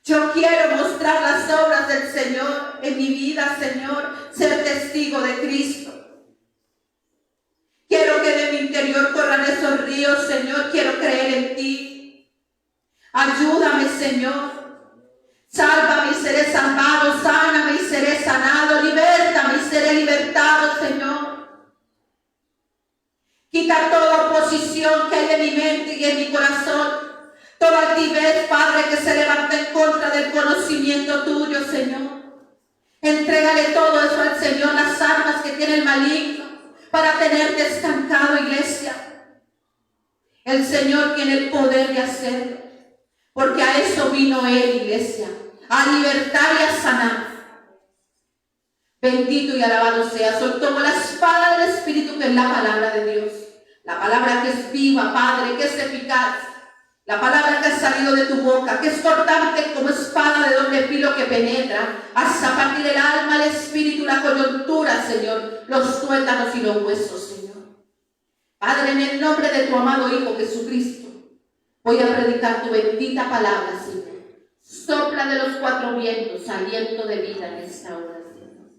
Yo quiero mostrar las obras del Señor en mi vida, Señor, ser testigo de Cristo. Quiero que de mi interior corran esos ríos, Señor, quiero creer en ti. Ayúdame, Señor. Sálvame y seré salvado, sáname y seré sanado, libértame y seré libertado, Señor. Quita toda oposición que hay en mi mente y en mi corazón. Toda altivez, Padre, que se levanta en contra del conocimiento tuyo, Señor. Entrégale todo eso al Señor, las armas que tiene el maligno, para tenerte estancado, iglesia. El Señor tiene el poder de hacerlo, porque a eso vino Él, iglesia, a libertar y a sanar. Bendito y alabado sea. Hoy tomo la espada del Espíritu, que es la palabra de Dios. La palabra que es viva, Padre, que es eficaz. La palabra que ha salido de tu boca, que es cortante como espada de doble filo, que penetra hasta partir el alma, el espíritu, la coyuntura, Señor, los tuétanos y los huesos, Señor. Padre, en el nombre de tu amado Hijo Jesucristo, voy a predicar tu bendita palabra, Señor. Sopla de los cuatro vientos, aliento de vida en esta hora, Señor.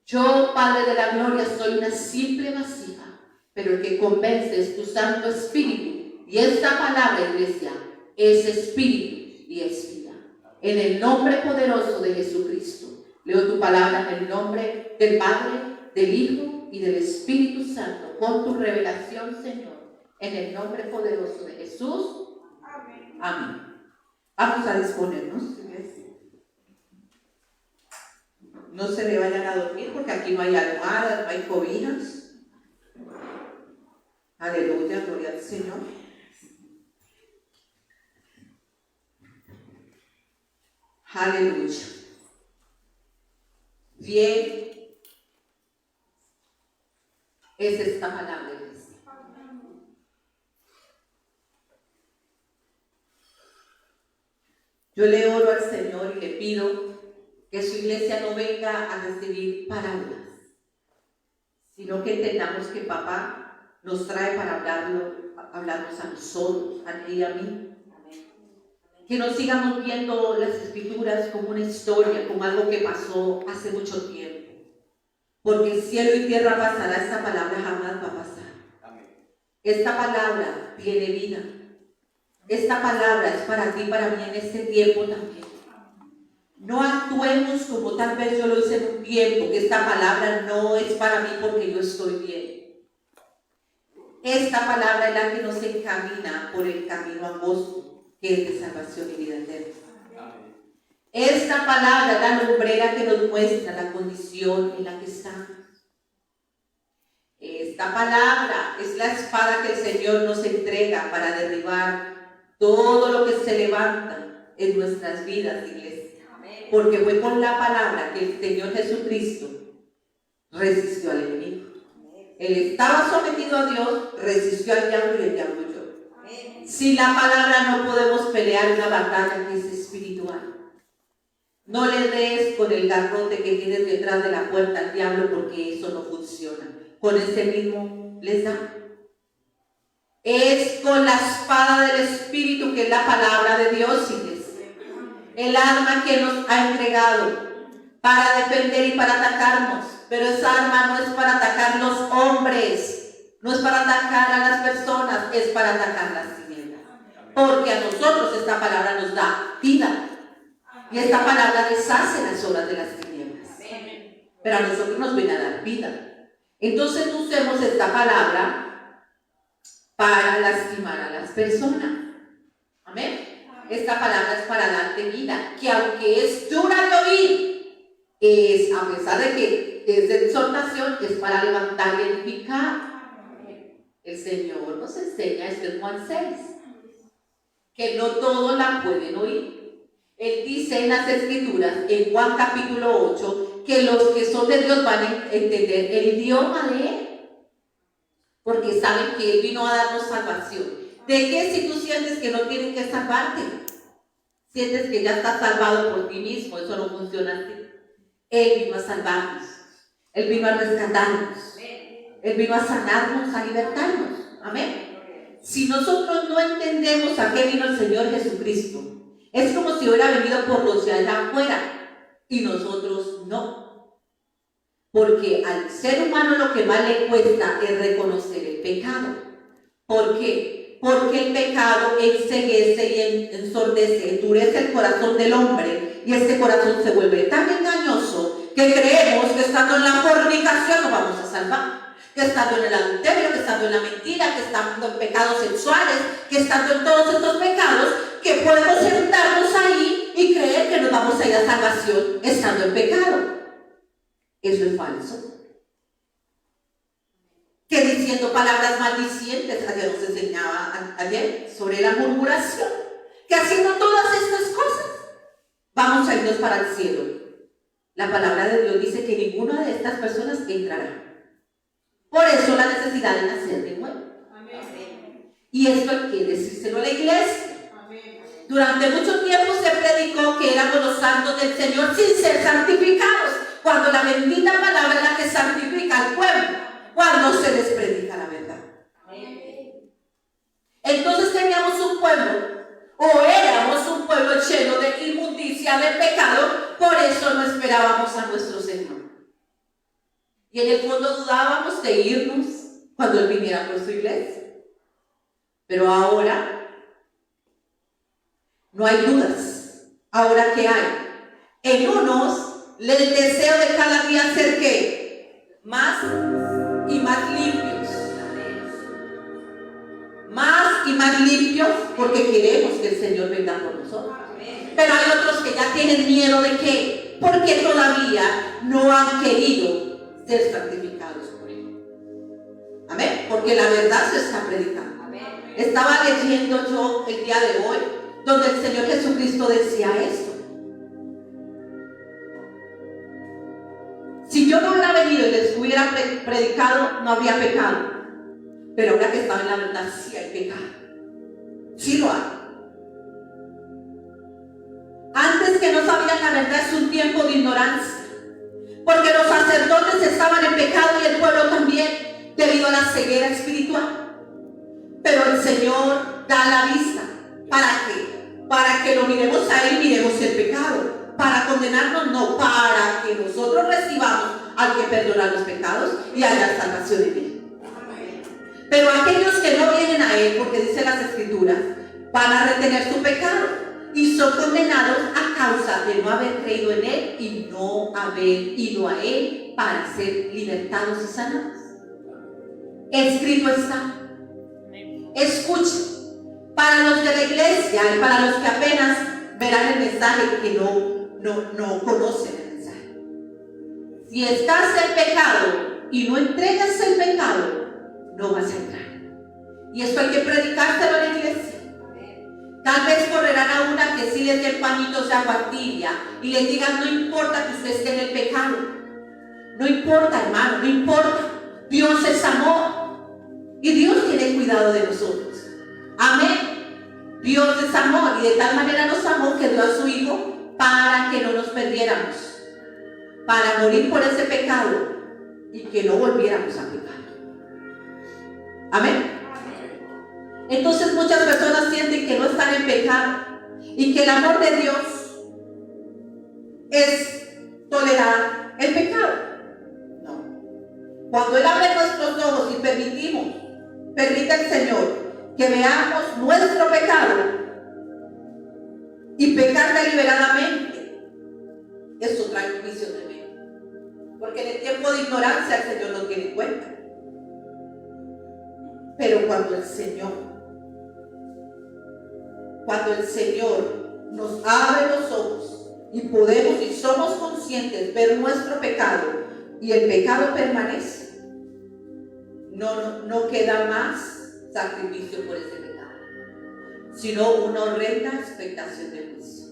Yo, Padre de la gloria, soy una simple vasija, pero el que convence es tu Santo Espíritu. Y esta palabra, iglesia, es espíritu y es vida. En el nombre poderoso de Jesucristo, leo tu palabra en el nombre del Padre, del Hijo y del Espíritu Santo, con tu revelación, Señor, en el nombre poderoso de Jesús. Amén. Amén. Vamos a disponernos, iglesia. No se le vayan a dormir, porque aquí no hay almohadas, no hay cobijas. Aleluya, gloria al Señor. Aleluya. Bien es esta palabra, iglesia. Yo le oro al Señor y le pido que su iglesia no venga a recibir parábolas, sino que entendamos que papá nos trae para hablarnos a nosotros, a ti y a mí. Que no sigamos viendo las escrituras como una historia, como algo que pasó hace mucho tiempo. Porque cielo y tierra pasará, esta palabra jamás va a pasar. Amén. Esta palabra tiene vida. Esta palabra es para ti y para mí en este tiempo también. No actuemos como tal vez yo lo hice en un tiempo, que esta palabra no es para mí porque yo estoy bien. Esta palabra es la que nos encamina por el camino angosto, que es de salvación y vida eterna. Amén. Esta palabra es la lumbrera que nos muestra la condición en la que estamos. Esta palabra es la espada que el Señor nos entrega para derribar todo lo que se levanta en nuestras vidas, iglesia. Amén. Porque fue con la palabra que el Señor Jesucristo resistió al enemigo. Amén. Él estaba sometido a Dios, resistió al diablo y el diablo huyó. Sin la palabra no podemos pelear una batalla que es espiritual. No le des con el garrote que tienes detrás de la puerta al diablo, porque eso no funciona. Con ese mismo les da. Es con la espada del Espíritu, que es la palabra de Dios, iglesia. El arma que nos ha entregado para defender y para atacarnos. Pero esa arma no es para atacar los hombres, no es para atacar a las personas, es para atacar las tinieblas. Porque a nosotros esta palabra nos da vida. Y esta palabra deshace las obras de las tinieblas. Pero a nosotros nos viene a dar vida. Entonces usemos esta palabra para lastimar a las personas. Amén. Esta palabra es para darte vida, que aunque es dura de oír, es, a pesar de que es de exhortación, es para levantar y edificar. El Señor nos enseña, esto es Juan 6, que no todos la pueden oír. Él dice en las Escrituras, en Juan capítulo 8, que los que son de Dios van a entender el idioma de Él, porque saben que Él vino a darnos salvación. ¿De qué si tú sientes que no tienen que salvarte? Sientes que ya estás salvado por ti mismo, eso no funciona así. Él vino a salvarnos, Él vino a rescatarnos, Él vino a sanarnos, a libertarnos. Amén. Si nosotros no entendemos a qué vino el Señor Jesucristo Es como si hubiera venido por los de allá afuera y nosotros no. Porque al ser humano lo que más le cuesta es reconocer el pecado. ¿Por qué? Porque el pecado enceguece y ensordece, endurece el corazón del hombre, y este corazón se vuelve tan engañoso que creemos que estando en la fornicación nos vamos a salvar, que estando en el adulterio, que estando en la mentira, que estando en pecados sexuales, que estando en todos estos pecados, que podemos sentarnos ahí y creer que nos vamos a ir a salvación estando en pecado. Eso es falso. Que diciendo palabras maldicientes, ayer nos enseñaba ayer sobre la murmuración, que haciendo todas estas cosas vamos a irnos para el cielo. La palabra de Dios dice que ninguna de estas personas entrará. Por eso la necesidad de nacer de nuevo. Amén. Y esto hay que decírselo a la iglesia. Amén. Durante mucho tiempo se predicó que éramos los santos del Señor sin ser santificados, cuando la bendita palabra es la que santifica al pueblo, cuando se les predica la verdad. Amén. Entonces teníamos un pueblo, o éramos un pueblo lleno de inmundicia, de pecado, por eso no esperábamos a nuestro Señor. Y en el fondo dudábamos de irnos cuando Él viniera por su iglesia. Pero ahora no hay dudas. Ahora, ¿qué hay? En unos, el deseo de cada día ser ¿qué? Más y más limpios. Más y más limpios porque queremos que el Señor venga por nosotros. Pero hay otros que ya tienen miedo de ¿qué? Porque todavía no han querido ser santificados por Él. Amén. Porque la verdad se está predicando. Amén. Estaba leyendo yo el día de hoy donde el Señor Jesucristo decía esto: si yo no hubiera venido y les hubiera predicado, no habría pecado. Pero ahora que estaba en la verdad, sí hay pecado. Sí lo hay. Antes que no sabían la verdad es un tiempo de ignorancia, porque los sacerdotes estaban en pecado y el pueblo también, debido a la ceguera espiritual. Pero el Señor da la vista. ¿Para qué? Para que lo miremos a Él y miremos el pecado. Para condenarnos, no, para que nosotros recibamos al que perdona los pecados y haya salvación en Él. Pero aquellos que no vienen a Él, porque dice las Escrituras, van a retener su pecado y son condenados a causa de no haber creído en Él y no haber ido a Él para ser libertados y sanados. Escrito está. Escuchen, para los de la iglesia y para los que apenas verán el mensaje y que no conocen el mensaje. Si estás en pecado y no entregas el pecado, no vas a entrar. Y esto hay que predicárselo a la iglesia. Tal vez correrán a una que sí les dé pañitos de agua tibia y les digan: no importa que usted esté en el pecado. No importa, hermano, no importa. Dios es amor. Y Dios tiene cuidado de nosotros. Amén. Dios es amor y de tal manera nos amó que dio a su Hijo para que no nos perdiéramos, para morir por ese pecado y que no volviéramos a pecar. Amén. Entonces muchas personas sienten que no están en pecado y que el amor de Dios es tolerar el pecado. No. Cuando Él abre nuestros ojos y permite el Señor que veamos nuestro pecado y pecar deliberadamente, eso trae juicio tremendo. Porque en el tiempo de ignorancia el Señor no tiene en cuenta. Pero cuando el Señor nos abre los ojos y podemos y somos conscientes ver nuestro pecado y el pecado permanece, no queda más sacrificio por ese pecado, sino una horrenda expectación de juicio.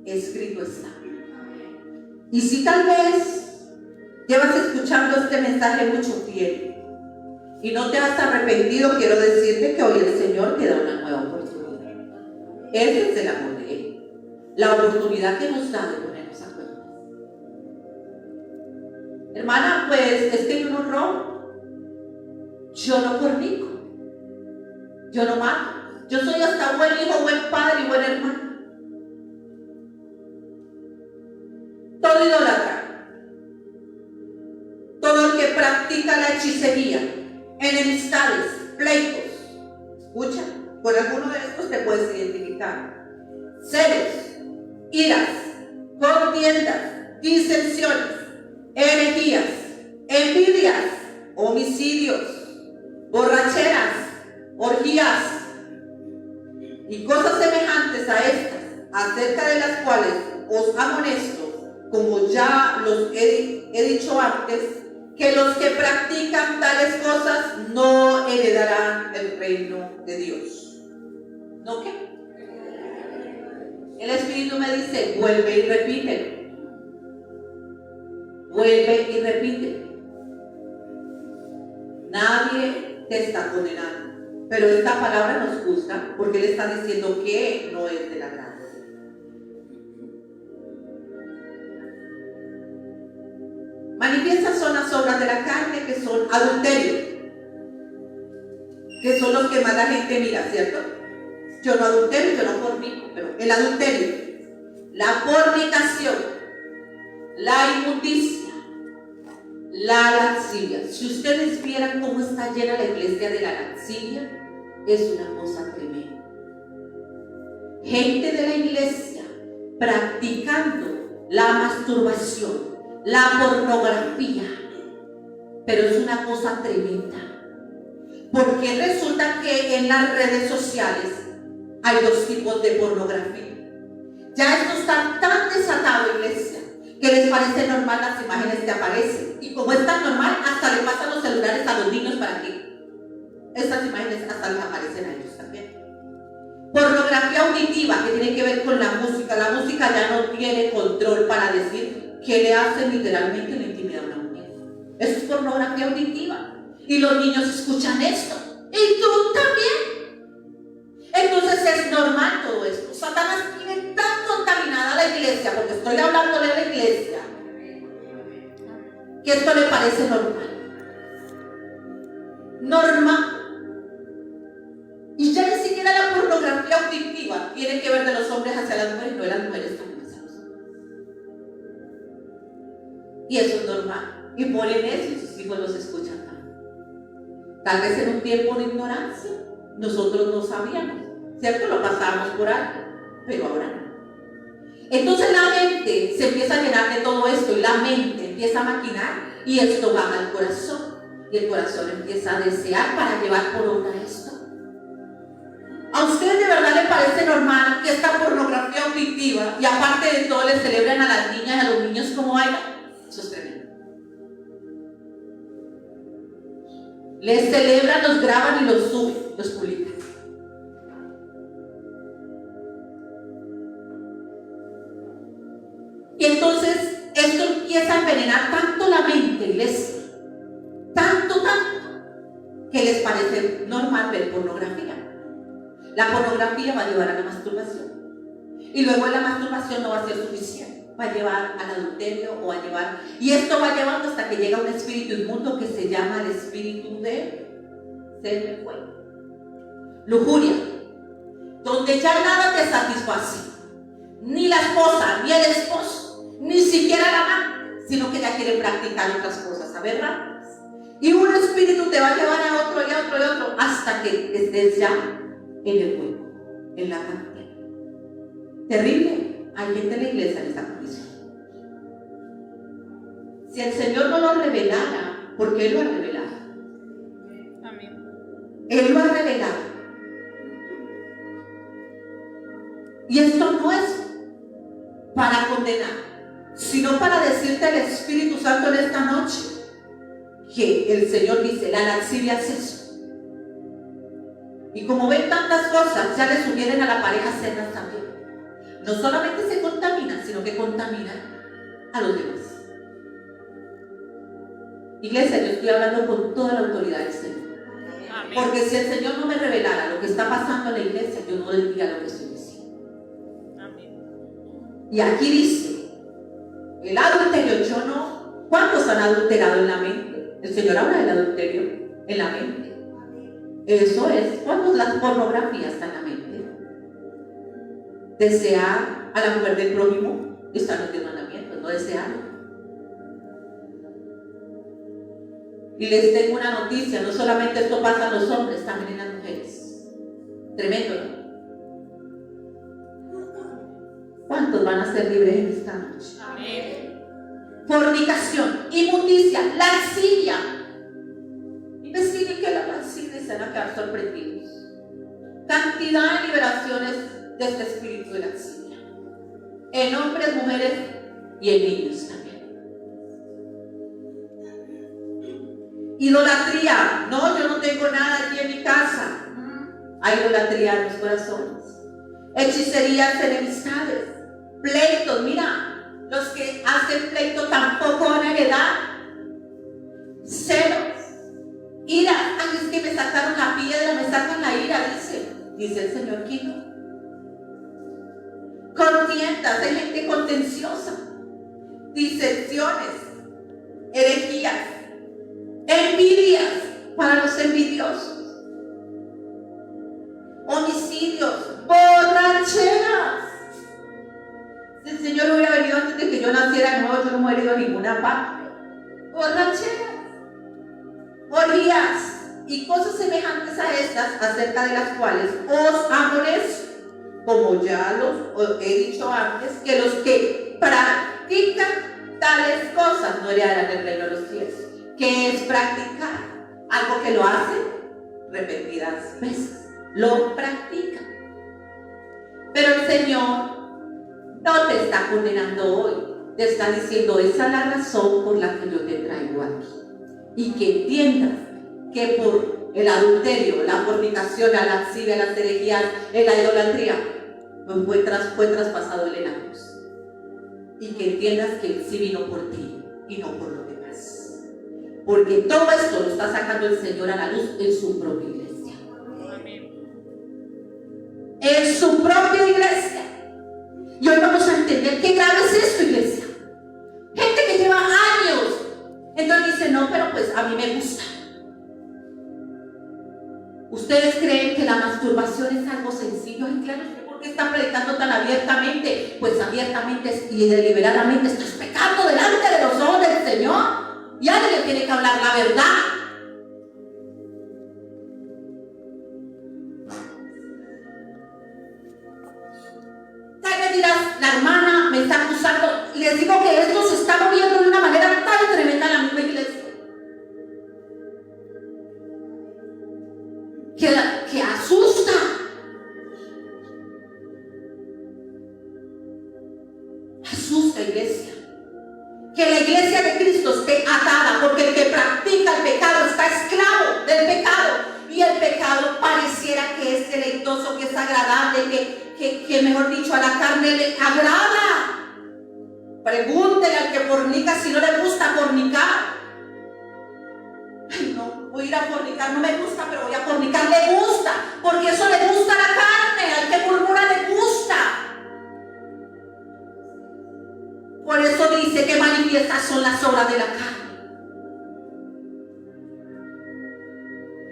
Escrito está. Y si tal vez llevas escuchando este mensaje mucho tiempo y no te has arrepentido, quiero decirte que hoy el Señor te da una nueva oportunidad. Ese es el amor de Él. La oportunidad que nos da de ponernos a cuentas. Hermana, pues es que yo no robo, yo no fornico, yo no mato, yo soy hasta buen hijo, buen padre y buen hermano. todo idólatra, todo el que practica la hechicería, enemistades, pleitos. Escucha, con alguno de estos te puedes identificar. Celos, iras, contiendas, disensiones, herejías, envidias, homicidios, borracheras, orgías y cosas semejantes a estas, acerca de las cuales os amonesto, como ya los he dicho antes, que los que practican tales cosas no heredarán el reino de Dios. ¿No qué? El Espíritu me dice, vuelve y repite. Vuelve y repite. Nadie te está condenando, pero esta palabra nos gusta porque Él está diciendo que no es de la gracia. Manifiestas son las obras de la carne, que son adulterio, que son los que más la gente mira, ¿cierto? Yo no adulterio, yo no fornico, pero el adulterio, la fornicación, la inmundicia, la lascivia. Si ustedes vieran cómo está llena la iglesia de la lascivia, es una cosa tremenda. Gente de la iglesia practicando la masturbación, la pornografía, pero es una cosa tremenda, porque resulta que en las redes sociales hay dos tipos de pornografía. Ya esto está tan desatado, iglesia, que les parece normal las imágenes que aparecen, y como es tan normal, hasta le pasan los celulares a los niños para que estas imágenes hasta les aparecen a ellos también. Pornografía auditiva, que tiene que ver con la música. La música ya no tiene control para decir que le hacen literalmente la intimidad a una mujer. Eso es pornografía auditiva. Y los niños escuchan esto. Y tú también. Entonces es normal todo esto. Satanás tiene tan contaminada la iglesia, porque estoy hablando de la iglesia, que esto le parece normal. Normal. Y ya ni siquiera la pornografía auditiva tiene que ver de los hombres hacia las mujeres, no de las mujeres también hacia los hombres. Y eso es normal. Y ponen eso y sus hijos los escuchan también. Tal vez en un tiempo de ignorancia nosotros no sabíamos, ¿cierto? Lo pasábamos por alto, pero ahora no. Entonces la mente se empieza a llenar de todo esto y la mente empieza a maquinar y esto baja al corazón. Y el corazón empieza a desear para llevar por obra esto. ¿A ustedes de verdad les parece normal que esta pornografía auditiva y aparte de todo le celebren a las niñas y a los niños como bailan? Eso es tremendo. Les celebran, los graban y los suben, los publican. Y entonces esto empieza a envenenar tanto la mente, iglesia, tanto, que les parece normal ver pornografía. La pornografía va a llevar a la masturbación. Y luego la masturbación no va a ser suficiente. Va a llevar al adulterio o a llevar... Y esto va llevando hasta que llega un espíritu inmundo que se llama el espíritu de lujuria. Donde ya nada te satisface. Ni la esposa, ni el esposo, ni siquiera la amante, sino que ya quiere practicar otras cosas, ¿verdad? Y un espíritu te va a llevar a otro y a otro y a otro hasta que estés ya en el juego, en la cantidad. Terrible. Hay gente en la iglesia en esta condición. Si el Señor no lo revelara, porque Él lo ha revelado. Amén. Él lo ha revelado. Y esto no es para condenar, sino para decirte al Espíritu Santo en esta noche que el Señor dice, la lascivia es eso. Y como ven tantas cosas, ya le sugieren a la pareja hacerlas también. No solamente se contaminan, sino que contaminan a los demás. Iglesia, yo estoy hablando con toda la autoridad del Señor. Amén. Porque si el Señor no me revelara lo que está pasando en la iglesia, yo no le diría lo que estoy diciendo. Amén. Y aquí dice, el adulterio, yo no. ¿Cuántos han adulterado en la mente? El Señor habla del adulterio en la mente. Eso es cuando la pornografía está en la mente. Desear a la mujer del prójimo está en los 10 mandamientos. no desearlo. Y les tengo una noticia, no solamente esto pasa en los hombres, también en las mujeres. Tremendo, ¿no? ¿Cuántos van a ser libres en esta noche? Amén. Fornicación, inmundicia, lascivia. Investiguen que la lascivia se van a quedar sorprendidos. Cantidad de liberaciones de este espíritu de lascivia. En hombres, mujeres y en niños también. Idolatría. No, yo no tengo nada aquí en mi casa. Hay idolatría en los corazones. Hechicerías, enemistades, pleitos. Mira, los que hacen pleito tampoco van a heredar. Celos, ira. Ay, es que me sacaron la piedra, me sacan la ira, dice el Señor Quito. Contiendas, hay gente contenciosa, disensiones, herejías, envidias para los envidiosos, homicidios, borracheras. Si el Señor hubiera venido antes de que yo naciera, no, yo no me he herido ninguna parte. Borracheras, orgías y cosas semejantes a estas, acerca de las cuales os amonesto, como ya los he dicho antes, que los que practican tales cosas no heredarán el reino de los cielos. ¿Qué es practicar? Algo que lo hacen repetidas veces, lo practican. Pero el Señor no te está condenando hoy, te está diciendo: esa es la razón por la que yo te traigo aquí. Y que entiendas que por el adulterio, la fornicación, la lascivia, las herejías, la idolatría, fue traspasado él en la cruz. Y que entiendas que él sí vino por ti y no por los demás. Porque todo esto lo está sacando el Señor a la luz en su propia iglesia. En su propia iglesia. Y hoy vamos a entender qué grave es esto, iglesia. Gente que lleva años. Entonces dice: no, pero pues a mí me gusta. ¿Ustedes creen que la masturbación es algo sencillo? Ay, claro, ¿por qué está predicando tan abiertamente? Pues abiertamente y deliberadamente estás pecando delante de los ojos del Señor. Y alguien tiene que hablar la verdad. Tal vez dirás: la hermana me está acusando. Les digo que esto se está moviendo de una manera tan tremenda en la misma iglesia. Que asusta. Asusta, iglesia. Que la iglesia de Cristo esté atada, porque el que practica el pecado está esclavo del pecado. Y el pecado pareciera que es deleitoso, que es agradable, que mejor dicho, a la carne le agrada. Pregúntele al que fornica si no le gusta fornicar. Ay, no, voy a ir a fornicar, no me gusta, pero voy a fornicar. Le gusta, porque eso le gusta a la carne. Al que murmura le gusta. Por eso dice que manifiestas son las obras de la carne.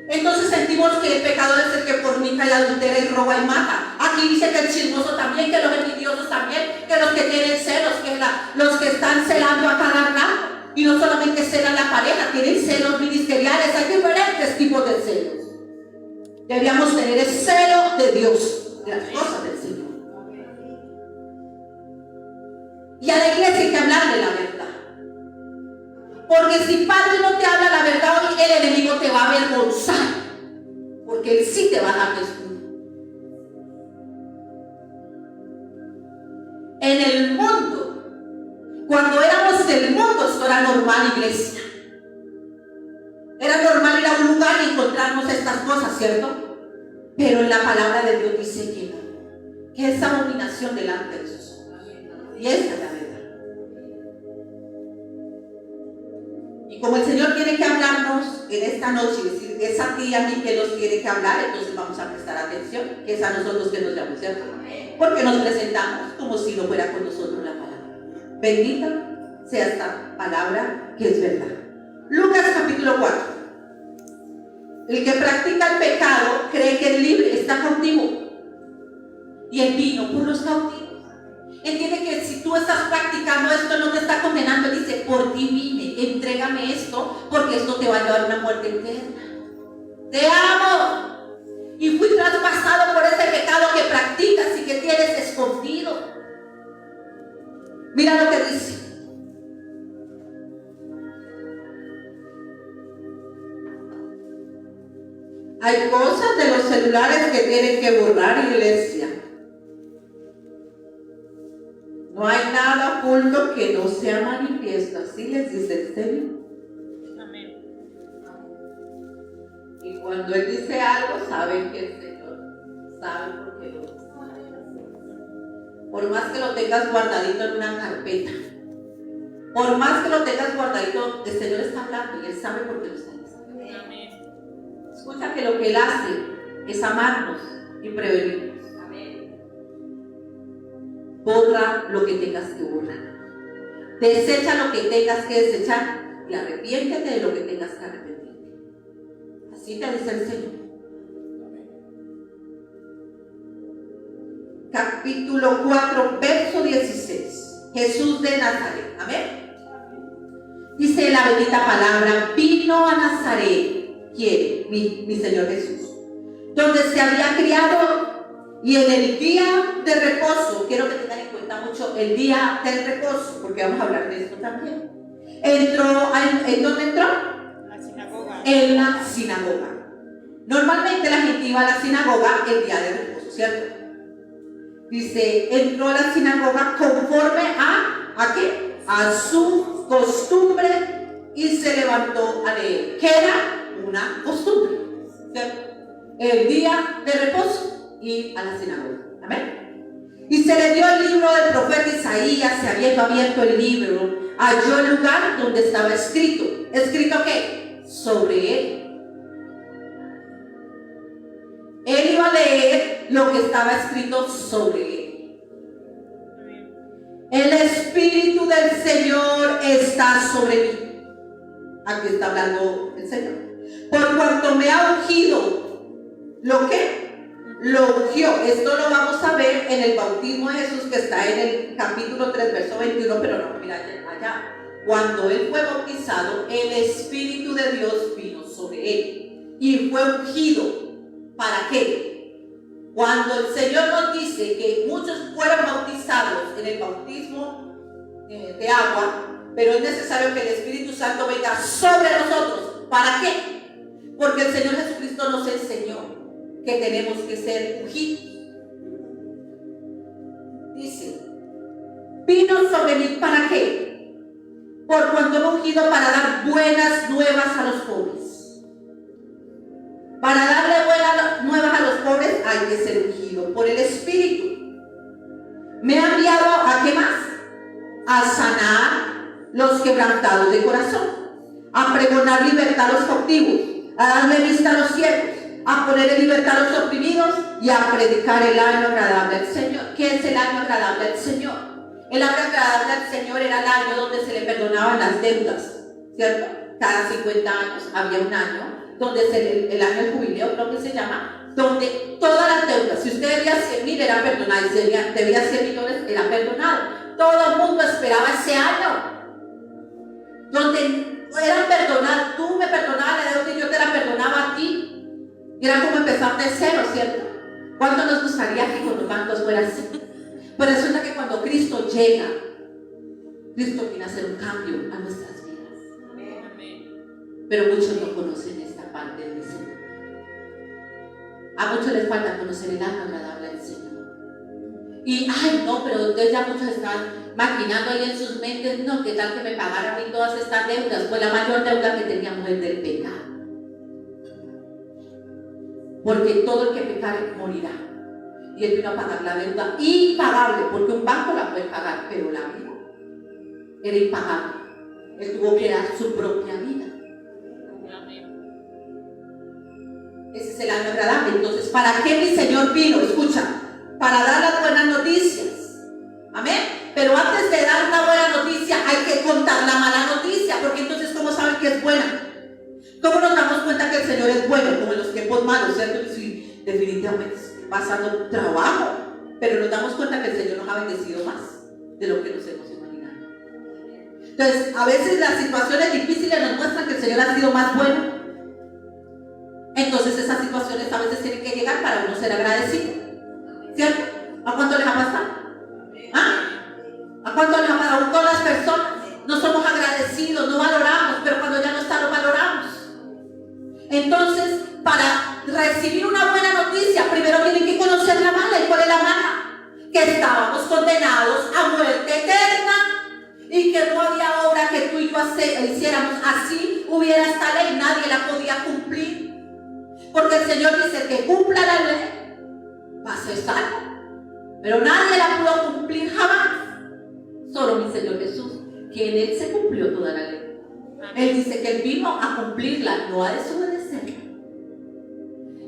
Entonces sentimos que el pecador es el que fornica y adultera y roba y mata. Aquí dice que el chismoso también, que los envidiosos también, que los que tienen celos, que los que están celando a cada rato. Y no solamente celan la pareja, tienen celos ministeriales. Hay diferentes tipos de celos. Deberíamos tener el celo de Dios, de las cosas del Señor. Y a la iglesia hay que hablarle la verdad. Porque si Padre no te habla la verdad hoy, el enemigo te va a avergonzar. Porque él sí te va a dar desnudo. En el mundo, cuando éramos del mundo, esto era normal, iglesia. Era normal ir a un lugar y encontrarnos estas cosas, ¿cierto? Pero en la palabra de Dios dice que no, que es abominación delante de sus ojos. Y esa es la verdad. Y como el Señor tiene que hablarnos en esta noche, es decir, es a ti y a mí que nos tiene que hablar, entonces vamos a prestar atención, que es a nosotros que nos llama, ¿cierto? Porque nos presentamos como si no fuera con nosotros la palabra. Bendita sea esta palabra que es verdad. Lucas capítulo 4. El que practica el pecado cree que es libre, está cautivo. Y él vino por los cautivos. Entiende que si tú tú estás practicando esto, no te está condenando. Él dice, por ti vine, entrégame esto, porque esto te va a llevar a una muerte eterna. Te amo. Y fui traspasado por ese pecado que practicas y que tienes escondido. Mira lo que dice. Hay cosas de los celulares que tienen que borrar, iglesia. No hay nada oculto que no sea manifiesto. Así les dice el Señor. Amén. Y cuando Él dice algo, saben que el Señor sabe por qué lo dice. Por más que lo tengas guardadito en una carpeta, por más que lo tengas guardadito, el Señor está hablando y Él sabe por qué lo está diciendo. Amén. Escucha que lo que Él hace es amarnos y prevenirnos. Borra lo que tengas que borrar. Desecha lo que tengas que desechar y arrepiéntete de lo que tengas que arrepentirte. Así te dice el Señor. Capítulo 4, verso 16. Jesús de Nazaret. Amén. Dice la bendita palabra: vino a Nazaret. ¿Quién? Mi Señor Jesús. Donde se había criado. Y en el día de reposo, quiero que tengan en cuenta mucho el día del reposo, porque vamos a hablar de esto también. Entró, ¿en dónde entró? La sinagoga. En la sinagoga. Normalmente la gente iba a la sinagoga el día de reposo, ¿cierto? Dice, entró a la sinagoga conforme ¿a qué? A su costumbre y se levantó a leer. ¿Qué era? Una costumbre, ¿cierto? El día de reposo. Y a la sinagoga. Amén. Y se le dio el libro del profeta Isaías. Se habiendo abierto el libro, halló el lugar donde estaba escrito. ¿Escrito qué? Sobre él. Él iba a leer lo que estaba escrito sobre él. El Espíritu del Señor está sobre mí. Aquí está hablando el Señor. Por cuanto me ha ungido. ¿Lo qué? Lo ungió. Esto lo vamos a ver en el bautismo de Jesús, que está en el capítulo 3, verso 21, pero no, mira allá. Cuando Él fue bautizado, el Espíritu de Dios vino sobre Él y fue ungido. ¿Para qué? Cuando el Señor nos dice que muchos fueron bautizados en el bautismo de agua, pero es necesario que el Espíritu Santo venga sobre nosotros. ¿Para qué? Porque el Señor Jesucristo nos enseñó que tenemos que ser ungidos. Dice, vino sobre mí, ¿para qué? Por cuanto me ungido para dar buenas nuevas a los pobres. Para darle buenas nuevas a los pobres hay que ser ungido por el Espíritu. Me ha enviado ¿a qué más? A sanar los quebrantados de corazón, a pregonar libertad a los cautivos, a darle vista a los ciegos, a poner en libertad a los oprimidos y a predicar el año agradable al Señor. ¿Qué es el año agradable al Señor? El año agradable al Señor era el año donde se le perdonaban las deudas, ¿cierto? Cada 50 años había un año donde el año del jubileo, creo que se llama, donde todas las deudas, si usted debía 100,000 era perdonado, y si debía 100 millones era perdonado. Todo el mundo esperaba ese año donde eran perdonados. Tú me perdonabas la deuda y yo te la perdonaba a ti. Y era como empezar de cero, ¿cierto? ¿Cuánto nos gustaría que con los bancos fuera así? Pero resulta que cuando Cristo llega, Cristo viene a hacer un cambio a nuestras vidas. Pero muchos no conocen esta parte del Señor. A muchos les falta conocer el alma agradable del Señor. Y, ay, no, pero entonces ya muchos están maquinando ahí en sus mentes, no, ¿qué tal que me pagaran a mí todas estas deudas? Pues la mayor deuda que teníamos es del pecado. Porque todo el que pecare morirá. Y Él vino a pagar la deuda impagable, porque un banco la puede pagar, pero la vida era impagable. Él tuvo que dar su propia vida. Ese es el año agradable. Entonces, ¿para qué mi Señor vino? Escucha, para dar las buenas noticias. Amén. Pero antes de dar una buena noticia, hay que contar la mala noticia, porque entonces, ¿cómo saben que es buena? ¿Cómo nos damos cuenta que el Señor es bueno? Como en los tiempos malos, ¿cierto? Sí, definitivamente pasando trabajo, pero nos damos cuenta que el Señor nos ha bendecido más. de lo que nos hemos imaginado. Entonces, a veces las situaciones difíciles nos muestran que el Señor ha sido más bueno. Entonces, esas situaciones a veces tienen que llegar para uno ser agradecido. ¿Cierto? ¿A cuánto les ha pasado? ¿Ah? ¿A cuánto les ha pasado? A todas las personas no somos agradecidos, no valoramos, pero cuando ya no está, lo valoramos. Entonces, para recibir una buena noticia, primero tienen que conocer la mala. ¿Y cuál es la mala? Que estábamos condenados a muerte eterna y que no había obra que tú y yo hiciéramos. Así hubiera esta ley, nadie la podía cumplir. Porque el Señor dice que cumpla la ley, va a ser salvo. Pero nadie la pudo cumplir jamás. Solo mi Señor Jesús, que en Él se cumplió toda la ley. Él dice que Él vino a cumplirla, no a desobedecerla.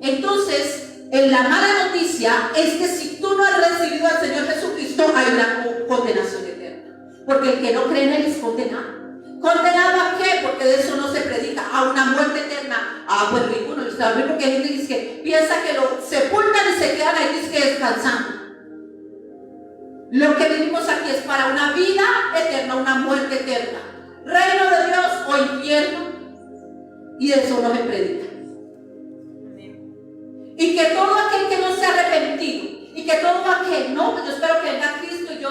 Entonces, la mala noticia es que si tú no has recibido al Señor Jesucristo, hay una condenación eterna. Porque el que no cree en Él es condenado. ¿Condenado a qué? Porque de eso no se predica, a una muerte eterna. Pues rico, no está bien, porque hay gente que dice que piensa que lo sepultan y se quedan ahí dice que descansando. Lo que vivimos aquí es para una vida eterna, una muerte eterna. Reino de Dios o infierno. Y de eso no se predica. Y que todo aquel que no se ha arrepentido, y que todo aquel, no, pues yo espero que venga Cristo y yo,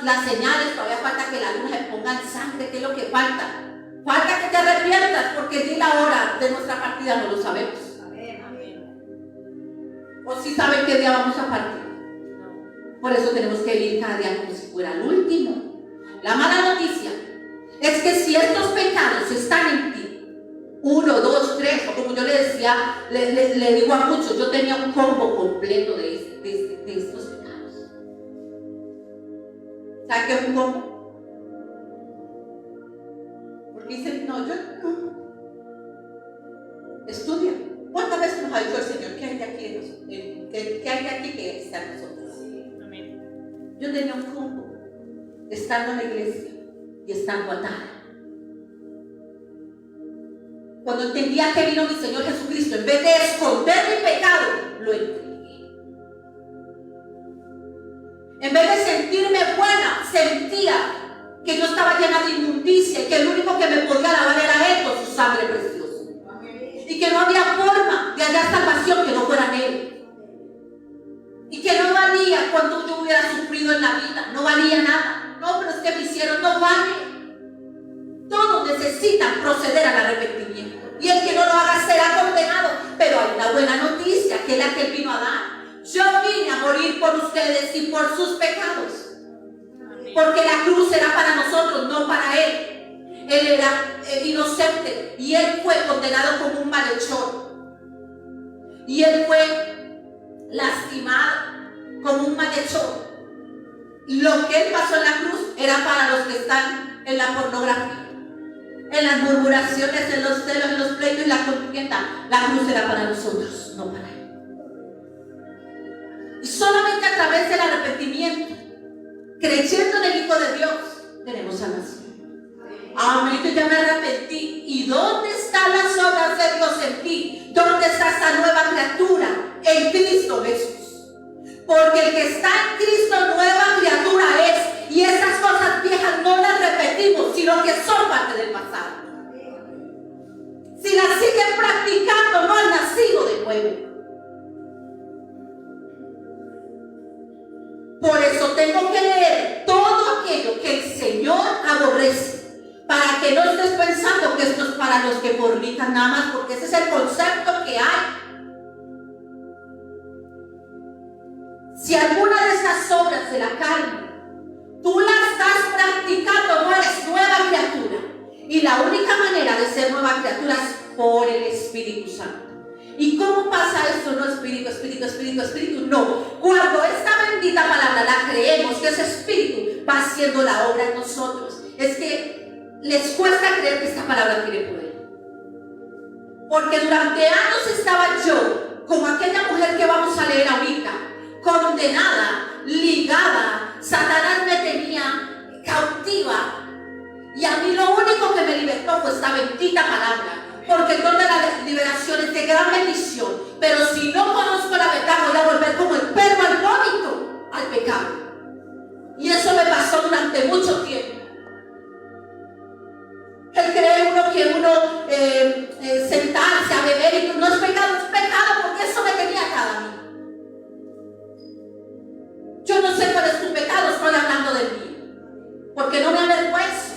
las señales, todavía falta que la luz se ponga en sangre, ¿qué es lo que falta? Falta que te arrepientas, porque ni la hora de nuestra partida no lo sabemos. O si saben qué día vamos a partir. Por eso tenemos que vivir cada día como si fuera el último. La mala noticia es que si estos pecados están en ti, 1, 2, 3, o como yo le decía, le digo a muchos, yo tenía un combo completo de estos pecados. ¿Sabe qué es un combo? Porque dicen, no, yo no. Estudia. ¿Cuántas veces nos ha dicho el Señor qué hay de aquí, qué hay de aquí que está en nosotros? Yo tenía un combo, estando en la iglesia y estando atada. Cuando entendía que vino mi Señor Jesucristo, en vez de esconder mi pecado, lo entregué. En vez de sentirme buena, sentía que yo estaba llena de inmundicia y que el único que me podía lavar era Él con su sangre preciosa. Y que no había forma de hallar salvación que no fuera en Él. Y que no valía cuando yo hubiera sufrido en la vida, no valía nada. No, pero es que me hicieron, no vale. Todos necesitan proceder al arrepentimiento. Y el que no lo haga será condenado. Pero hay una buena noticia, que es la que Él vino a dar. Yo vine a morir por ustedes y por sus pecados. Porque la cruz era para nosotros, no para Él. Él era inocente y Él fue condenado como un malhechor. Y Él fue lastimado como un malhechor. Lo que Él pasó en la cruz era para los que están en la pornografía, en las murmuraciones, en los celos, en los pleitos y la contienda. La cruz era para nosotros, no para Él. Y solamente a través del arrepentimiento, creyendo en el Hijo de Dios, tenemos salvación. Amén, yo ya me arrepentí. ¿Y dónde están las obras de Dios en ti? ¿Dónde está esta nueva criatura? En Cristo Jesús. Porque el que está en Cristo, nueva criatura es. Y esas cosas viejas no las repetimos, sino que son parte del pasado. Si las siguen practicando, no han nacido de nuevo. Por eso tengo que leer todo aquello que el Señor aborrece, para que no estés pensando que esto es para los que fornican nada más, porque ese es el concepto que hay. Si alguna de estas obras de la carne tú la estás practicando, no eres nueva criatura. Y la única manera de ser nueva criatura es por el Espíritu Santo. ¿Y cómo pasa esto? No espíritu, espíritu, espíritu, espíritu. No. Cuando esta bendita palabra la creemos, que ese espíritu va haciendo la obra en nosotros. Es que les cuesta creer que esta palabra tiene poder. Porque durante años estaba yo, como aquella mujer que vamos a leer ahorita, condenada, ligada. Satanás me tenía cautiva. Y a mí lo único que me libertó fue esta bendita palabra. Porque el don de la liberación es de gran bendición. Pero si no conozco la verdad, voy a volver como el perro al vómito, al pecado. Y eso me pasó durante mucho tiempo. El creer que sentarse a beber y no es pecado porque eso me tenía atado a mí. Yo no sé cuál es tu pecado, estoy hablando de mí, porque no me avergüenzo,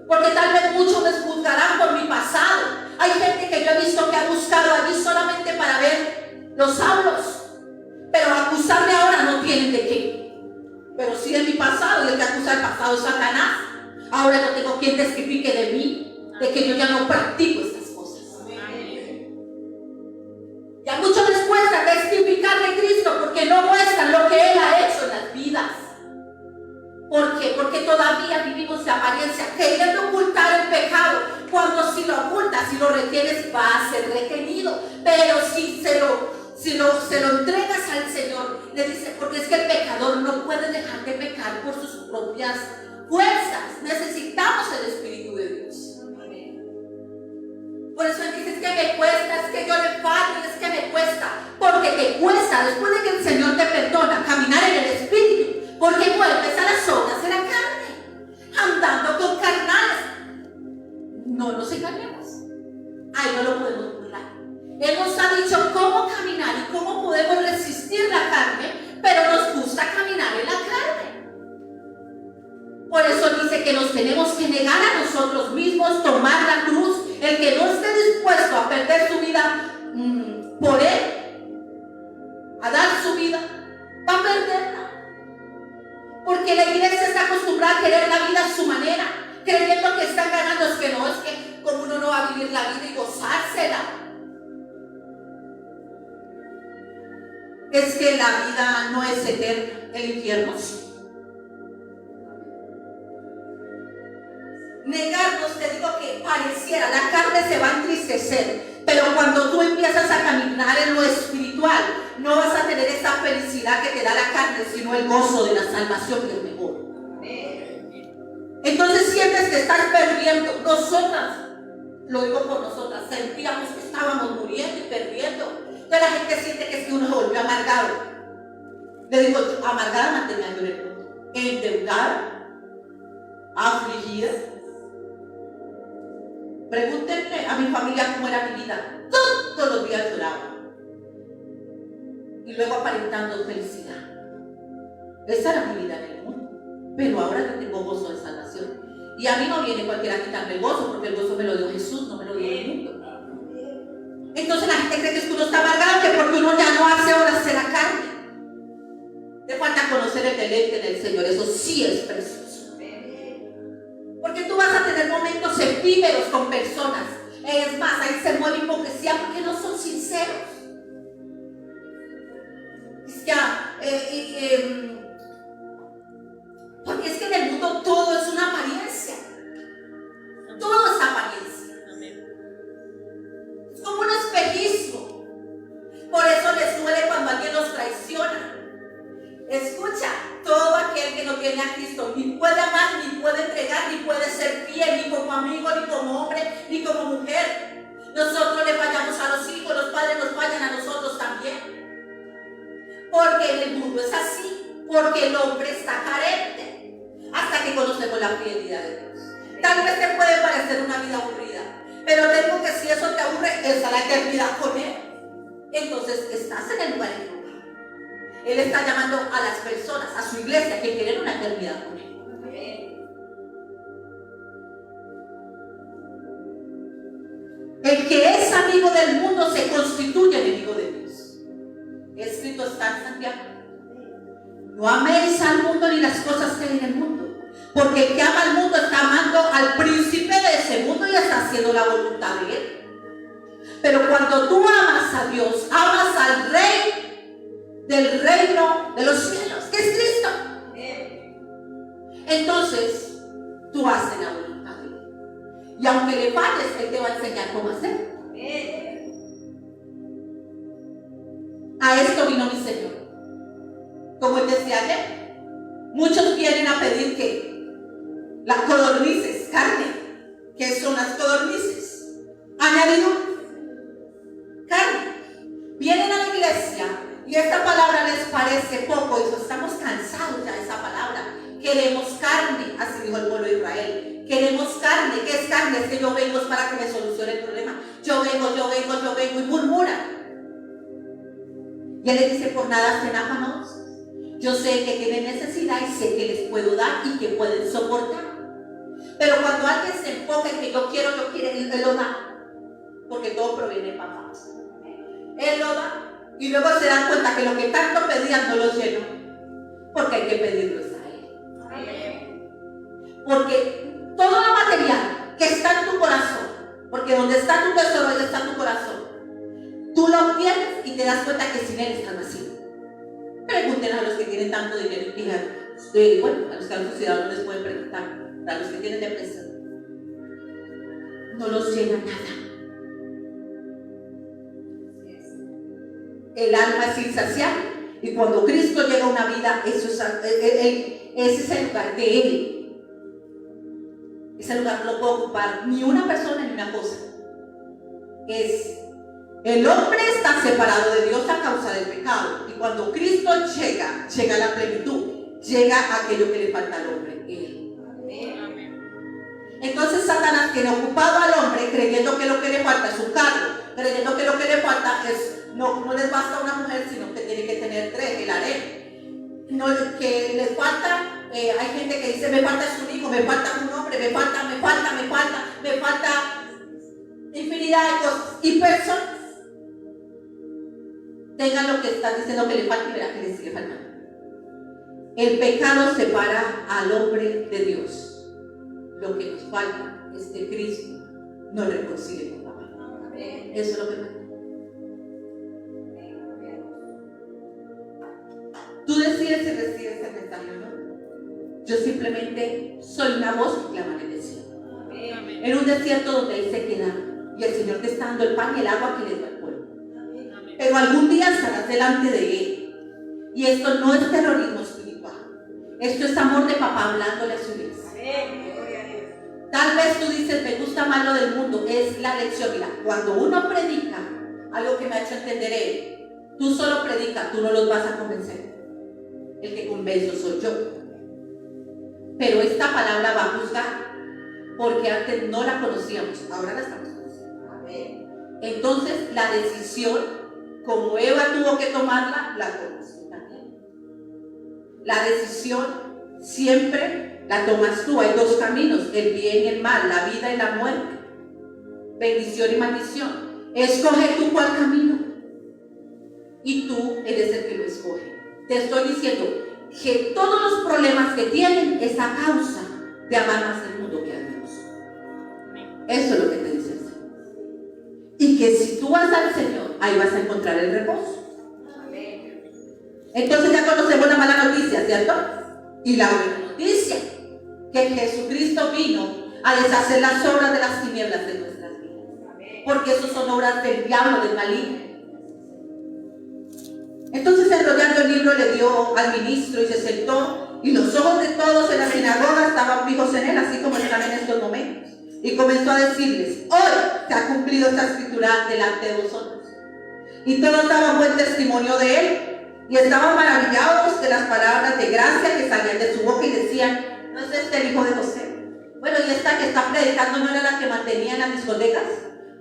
porque tal vez muchos me juzgarán por mi pasado. Hay gente que yo he visto que ha buscado allí solamente para ver los hablos, pero acusarme ahora no tienen de qué. Pero sí de mi pasado, y el que acusa el pasado es Satanás. Ahora no tengo quien testifique de mí, de que yo ya no practico estas cosas. Y a muchos les cuesta testificar de Cristo porque no muestran lo que Él ha hecho en las vidas. ¿Por qué? Porque todavía vivimos de apariencia, queriendo ocultar el pecado, cuando si lo ocultas, si lo retienes, va a ser retenido. Pero si se lo entregas al Señor, le dice, porque es que el pecador no puede dejar de pecar por sus propias fuerzas. Necesitamos el Espíritu de Dios. Por eso Él dice, es que me cuesta, es que yo le fallo, es que me cuesta. Porque te cuesta, después de que el Señor te perdona, caminar en el Espíritu. Porque vuelves a las obras de la carne, andando con carnales. No nos engañemos. Ahí no lo podemos burlar. Él nos ha dicho cómo caminar y cómo podemos resistir la carne, pero nos gusta caminar en la carne. Por eso dice que nos tenemos que negar a nosotros mismos, tomar la cruz. El que no esté dispuesto a perder su vida por Él, a dar su vida, va a perderla. Porque la iglesia está acostumbrada a querer la vida a su manera, creyendo que están ganando. Es que no, es que como uno no va a vivir la vida y gozársela. Es que la vida no es eterna, el infierno sí. Negarnos, te digo que pareciera, la carne se va a entristecer, pero cuando tú empiezas a caminar en lo espiritual, no vas a tener esa felicidad que te da la carne, sino el gozo de la salvación, que es mejor. Entonces sientes que estás perdiendo. Nosotras, lo digo por nosotras, sentíamos que estábamos muriendo y perdiendo. Entonces la gente siente que es que uno se volvió amargado. Le digo, amargada mantenía yo en el mundo, endeudada, afligida. Pregúntenle a mi familia cómo era mi vida. Todos los días lloraba. Y luego aparentando felicidad. Esa era mi vida en el mundo. Pero ahora yo tengo gozo de salvación. Y a mí no viene cualquiera a quitarme el gozo, porque el gozo me lo dio Jesús, no me lo dio el mundo. Entonces la gente cree que uno está amargado, que porque uno ya no hace horas de la carne. Te falta conocer el deleite del Señor. Eso sí es precioso. Porque tú vas a tener momentos efímeros con personas. Es más, ahí se mueve hipocresía porque no son sinceros. Porque es que en el mundo todo es una apariencia. Todo es apariencia. Es como un espejismo. Por eso les duele cuando alguien los traiciona. Escucha, todo aquel que no tiene a Cristo ni puede amar, ni puede entregar, ni puede ser fiel, ni como amigo, ni como hombre, ni como mujer. Nosotros le fallamos a los hijos, los padres nos fallan a nosotros también. Porque en el mundo es así, porque el hombre está carente, hasta que conocemos la fidelidad de Dios. Tal vez te puede parecer una vida aburrida, pero te digo que si eso te aburre, esa es la eternidad con Él. Entonces estás en el lugar equivocado. Él está llamando a las personas, a su iglesia, que quieren una eternidad con Él. El que es amigo del mundo se constituye enemigo de Dios. Escrito está en Santiago: no améis al mundo ni las cosas que hay en el mundo, porque el que ama al mundo está amando al príncipe de ese mundo y está haciendo la voluntad de Él. Pero cuando tú amas a Dios, amas al Rey del reino de los cielos, que es Cristo, entonces tú haces la voluntad de Él. Y aunque le falles, Él te va a enseñar cómo hacer. A esto vino mi Señor. Como Él decía ayer, muchos vienen a pedir que las codornices, carne. ¿Qué son las codornices? Añadidura, carne. Vienen a la iglesia y esta palabra les parece poco, y estamos cansados ya de esa palabra. Queremos Queremos carne. ¿Qué es carne? Es que yo vengo es para que me solucione el problema. Yo vengo y murmura. Y él le dice, por nada estén afanosos. Yo sé que tienen necesidad y sé que les puedo dar y que pueden soportar. Pero cuando alguien se enfoca en que yo quiero, él lo da. Porque todo proviene de papá. Él lo da. Y luego se dan cuenta que lo que tanto pedían no lo llenó. Porque hay que pedirlo a él. Porque todo lo material que está en tu corazón, porque donde está tu tesoro, ahí está tu corazón, tú lo pierdes y te das cuenta que sin él estás vacío. Pregunten a los que tienen tanto dinero y digan, bueno, a los que han suicidado no les pueden preguntar, a los que tienen depresión, no los llena nada. El alma es insaciable y cuando Cristo llega a una vida, ese es el lugar de él. Ese lugar no lo puede ocupar ni una persona ni una cosa. El hombre está separado de Dios a causa del pecado. Y cuando Cristo llega a la plenitud, llega aquello que le falta al hombre, él. Entonces Satanás tiene ocupado al hombre creyendo que lo que le falta es un cargo, creyendo que lo que le falta es, no les basta una mujer, sino que tiene que tener 3, el harem. No, que les falta, hay gente que dice, me falta un hijo, me falta un hombre, me falta infinidad de cosas. Y personas tengan lo que están diciendo que le falta y verán que les sigue faltando. El pecado separa al hombre de Dios. Lo que nos falta es que Cristo nos reconcilie con la mano. Eso es lo que falta. Tú decides si recibes el mensaje o no. Yo simplemente soy una voz que clama en el desierto. En un desierto donde hay sequedad. Y el Señor te está dando el pan y el agua que le da al pueblo. Pero algún día estarás delante de Él. Y esto no es terrorismo espiritual. Esto es amor de papá hablándole a su iglesia. Tal vez tú dices, me gusta más lo del mundo. Es la lección. Mira, cuando uno predica, algo que me ha hecho entender él, tú solo predicas, tú no los vas a convencer. El que convenzo soy yo. Pero esta palabra va a juzgar. Porque antes no la conocíamos, ahora la estamos conociendo. Entonces la decisión, como Eva tuvo que tomarla, la tomas también. La decisión siempre la tomas tú. Hay 2 caminos, el bien y el mal, la vida y la muerte, bendición y maldición. Escoge tú cuál camino y tú eres el que lo escoge. Te estoy diciendo que todos los problemas que tienen es a causa de amar más el mundo que a Dios. Eso es lo que te dice el Señor. Y que si tú vas al Señor, ahí vas a encontrar el reposo. Entonces ya conocemos la mala noticia, ¿cierto? Y la buena noticia, que Jesucristo vino a deshacer las obras de las tinieblas de nuestras vidas. Porque eso son obras del diablo, del maligno. Entonces, enrollando el libro, le dio al ministro y se sentó, y los ojos de todos en la sinagoga estaban fijos en él, así como están en estos momentos. Y comenzó a decirles, hoy se ha cumplido esta escritura delante de vosotros. Y todos daban buen testimonio de él, y estaban maravillados de las palabras de gracia que salían de su boca y decían, ¿no es este el hijo de José? Bueno, y esta que está predicando no era la que mantenía en las discotecas.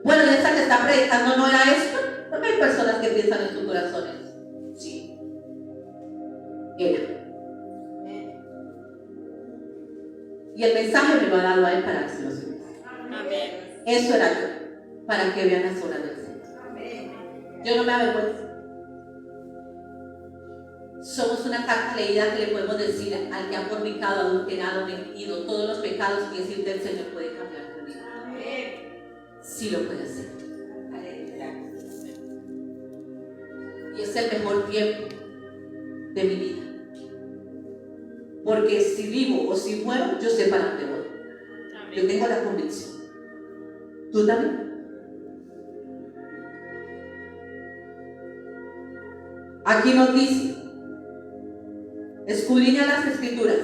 Bueno, y esta que está predicando no era esto. Porque hay personas que piensan en sus corazones. Sí, era. Y el mensaje me lo ha dado a él para que se lo suba. Eso era yo, para que vean las obras del Señor. Yo no me avergüenzo. Somos una carta leída que le podemos decir al que ha fornicado, adulterado, mentido, todos los pecados, y decirte el Señor puede cambiar tu vida. Sí lo puede hacer. Y es el mejor tiempo de mi vida. Porque si vivo o si muero, yo sé para dónde voy. Yo tengo la convicción. ¿Tú también? Aquí nos dice, escudriña las escrituras.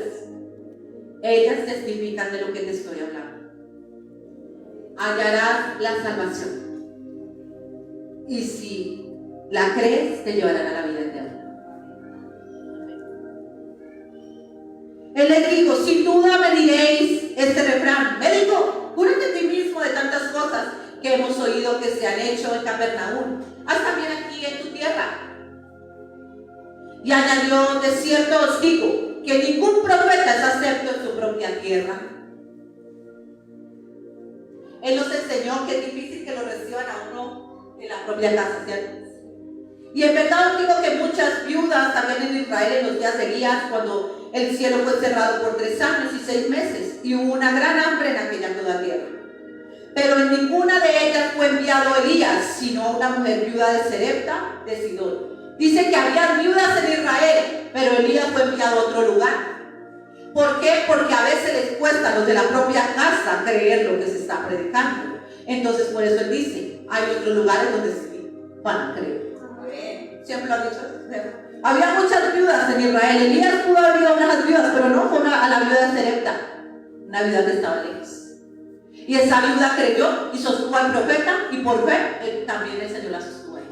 Ellas testifican de lo que te estoy hablando. Hallarás la salvación. Y si la crees, te llevarán a la vida eterna. Él les dijo: sin duda me diréis este refrán, médico, cúrate a ti mismo de tantas cosas que hemos oído que se han hecho en Capernaum, haz también aquí en tu tierra. Y añadió: de cierto os digo que ningún profeta es acepto en su propia tierra. Él nos enseñó que es difícil que lo reciban a uno en la propia casa, ¿cierto? Y en verdad os digo que muchas viudas también en Israel en los días de Elías, cuando el cielo fue cerrado por 3 años y 6 meses, y hubo una gran hambre en aquella toda tierra. Pero en ninguna de ellas fue enviado Elías, sino una mujer viuda de Serepta de Sidón. Dice que había viudas en Israel, pero Elías fue enviado a otro lugar. ¿Por qué? Porque a veces les cuesta a los de la propia casa creer lo que se está predicando. Entonces por eso él dice: hay otros lugares donde sí van a creer. Siempre lo ha dicho. Había muchas viudas en Israel. Elías pudo haber ido a unas viudas, pero no fue a la viuda de Serepta, una viuda que estaba lejos. Y esa viuda creyó y sostuvo al profeta, y por fe también el Señor la sostuvo a ella.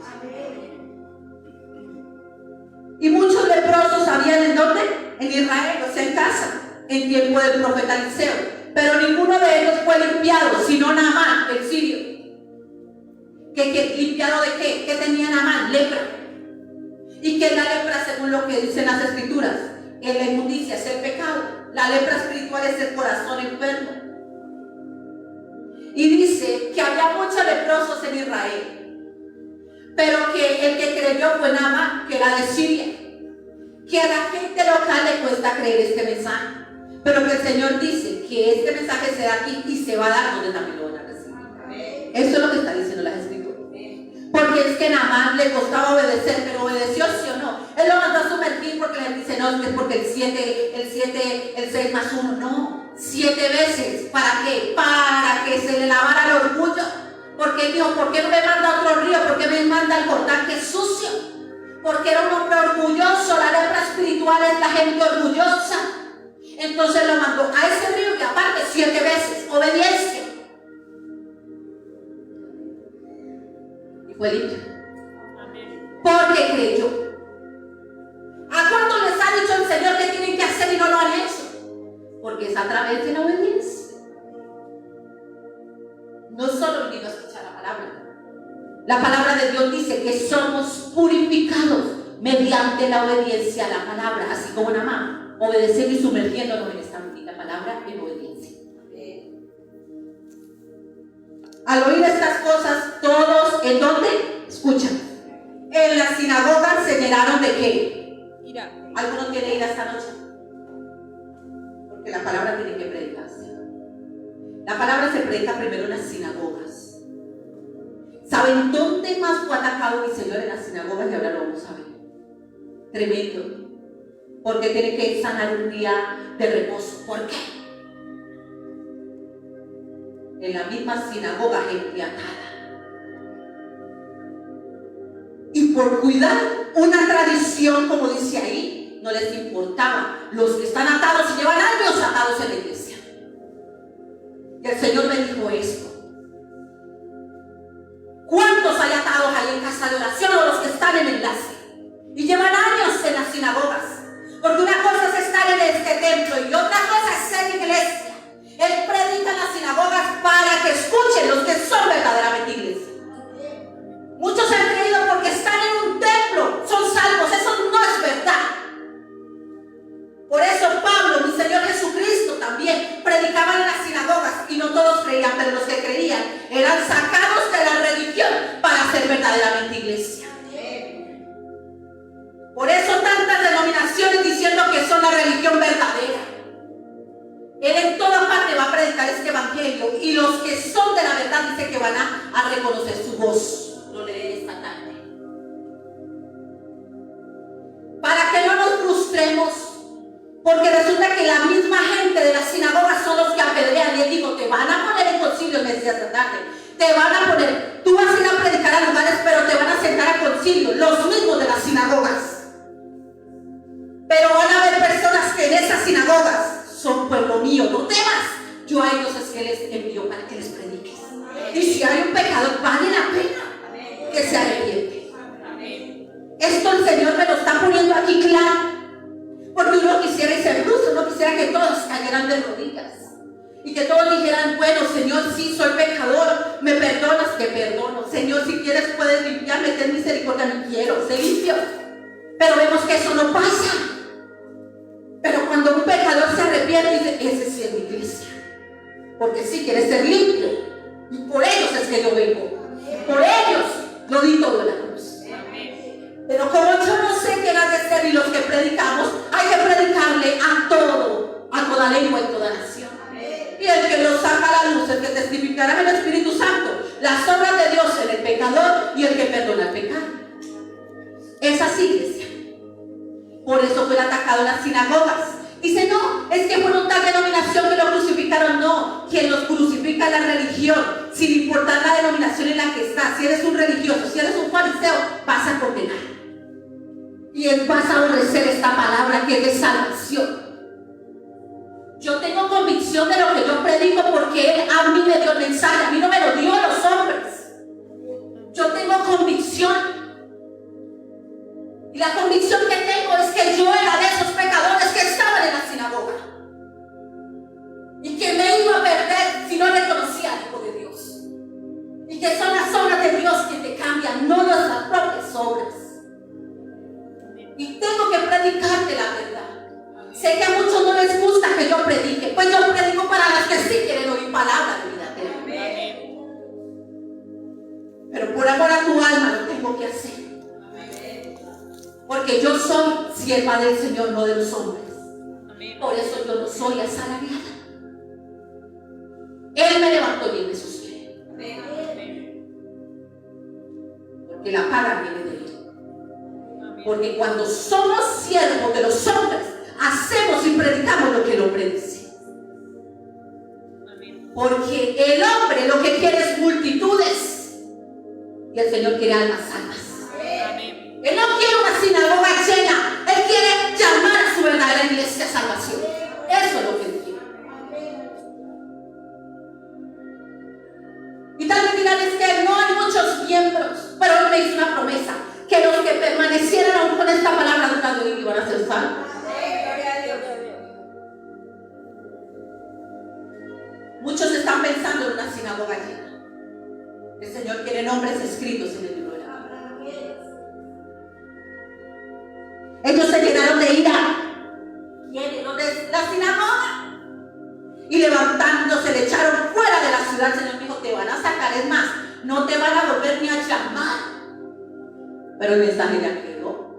Y muchos leprosos habían ¿en dónde? En Israel, o sea, en casa, en tiempo del profeta Eliseo. Pero ninguno de ellos fue limpiado, sino Naamán, el sirio. ¿Limpiado de qué? ¿Qué tenía Naamán? Lepra. ¿Y qué es la lepra según lo que dicen las escrituras? En la inmundicia es el pecado. La lepra espiritual es el corazón enfermo. Y dice que había muchos leprosos en Israel, pero que el que creyó fue Naamán, que era de Siria. Que a la gente local le cuesta creer este mensaje, pero que el Señor dice que este mensaje se da aquí y se va a dar donde también lo van a recibir. Eso es lo que está diciendo las escrituras. Porque es que Naamán le costaba obedecer, pero obedeció, ¿sí o no? Él lo mandó a sumergir porque le dice: no, es porque el 6 más 1, no, 7 veces. ¿Para qué? Para que se le lavara el orgullo. Porque él dijo: ¿por qué no me manda a otro río? ¿Por qué me manda al Jordán, que es sucio? Porque era un hombre orgulloso. La lepra espiritual es la gente orgullosa. Entonces lo mandó a ese río, que aparte 7 veces, obediencia. Y fue limpio. Porque creyó. ¿A cuánto les ha dicho el Señor que tienen que hacer y no lo han hecho? Porque es a través de la obediencia. No solo vino a escuchar la palabra. La palabra de Dios dice que somos purificados mediante la obediencia a la palabra, así como Naamán, obedeciendo y sumergiéndonos en esta bendita palabra en obediencia. Al oír estas cosas, todos, ¿en dónde? Escuchan. En las sinagogas se llenaron de ¿qué? Ira. ¿Alguno tiene ira esta noche? Porque la palabra tiene que predicarse. La palabra se predica primero en las sinagogas. ¿Saben dónde más fue atacado mi Señor? En las sinagogas, y ahora lo vamos a ver. Tremendo. Porque tiene que sanar un día de reposo. ¿Por qué? En la misma sinagoga, gente atada. Y por cuidar una tradición, como dice ahí, no les importaba. Los que están atados y llevan años atados en la iglesia. Y el Señor me dijo esto: ¿cuántos hay atados ahí en casa de oración, o los que están en enlace y llevan años en las sinagogas? Porque una cosa es estar en este templo y otra cosa es ser iglesia. Él predica en las sinagogas para que escuchen los que son verdaderamente iglesia. Muchos han creído porque están en un templo son salvos. Eso no es verdad. Por eso Pablo, mi Señor Jesucristo, también predicaban en las sinagogas, y no todos creían, pero los que creían eran sacados de la religión para ser verdaderamente iglesia. Por eso tantas denominaciones diciendo que son la religión verdadera. Él en toda parte va a predicar este evangelio, y los que son de la verdad dice que van a reconocer su voz. Lo leeré esta tarde. Para que no nos frustremos, porque resulta que la misma gente de las sinagogas son los que apedrean. Y él dijo: te van a poner en concilio, me decía esta tarde. Te van a poner, tú vas a ir a predicar a lugares, pero te van a sentar a concilio, los mismos de las sinagogas. Pero van a haber personas que en esas sinagogas son pueblo mío, no temas. Yo a ellos es que les envío para que les prediques. Y si hay un pecador, vale la pena que se arrepiente. Esto el Señor me lo está poniendo aquí claro. Porque uno quisiera ese Bruce, uno quisiera que todos cayeran de rodillas. Y que todos dijeran, bueno, Señor, sí, soy pecador, me perdonas, te perdono. Señor, si quieres puedes limpiarme, ten misericordia, no quiero, sé limpio. Pero vemos que eso no pasa. Pero cuando un pecador se arrepiente, dice, ese sí es mi iglesia. Porque sí quiere ser limpio. Y por ellos es que yo vengo. Por ellos lo di todo en la cruz. Pero como yo no sé quién ha de ser y los que predicamos, hay que predicarle a todo, a toda lengua y toda nación. Y el que lo saca a la luz, el que testificará en el Espíritu Santo, las obras de Dios en el pecador y el que perdona el pecado. Es así, iglesia. Por eso fue atacado en las sinagogas. Dice, no, es que por un tal denominación que lo crucificaron. No, quien los crucifica es la religión, sin importar la denominación en la que estás. Si eres un religioso, si eres un fariseo, vas a condenar. Y vas a aborrecer esta palabra que es de salvación. Yo tengo convicción de lo que yo predico porque Él a mí me dio el mensaje, a mí no me lo dio a los hombres. Yo tengo convicción. Y la convicción que tengo es que yo era de esos pecadores que estaban en la sinagoga. Y que me iba a perder si no reconocía al Hijo de Dios. Y que son las obras de Dios que te cambian, no nuestras propias obras. Y tengo que predicarte la verdad. Sé que a muchos no les gusta que yo predique, pues yo predico para las que sí quieren oír palabras de vida eterna. Pero por amor a tu alma lo tengo que hacer. Porque yo soy sierva del Señor, no de los hombres. Por eso yo no soy asalariada. Él me levantó y Él me sostiene. Porque la paga viene de Él. Porque cuando somos siervos de los hombres, hacemos y predicamos lo que el hombre dice. Porque el hombre lo que quiere es multitudes y el Señor quiere almas salvas. Él no quiere una sinagoga llena, Él quiere llamar a su verdadera iglesia a salvación. Eso es lo que Él quiere. Y tal vez dirán, es que no hay muchos miembros, pero Él me hizo una promesa, que los que permanecieran aún con esta palabra durante el iban a ser salvos. Muchos están pensando en una sinagoga llena. El Señor quiere nombres escritos en el libro de la vida. Ellos se llenaron de ira. Llenos de la sinagoga. Y levantándose le echaron fuera de la ciudad. El Señor dijo, te van a sacar, es más, no te van a volver ni a llamar. Pero el mensaje ya quedó.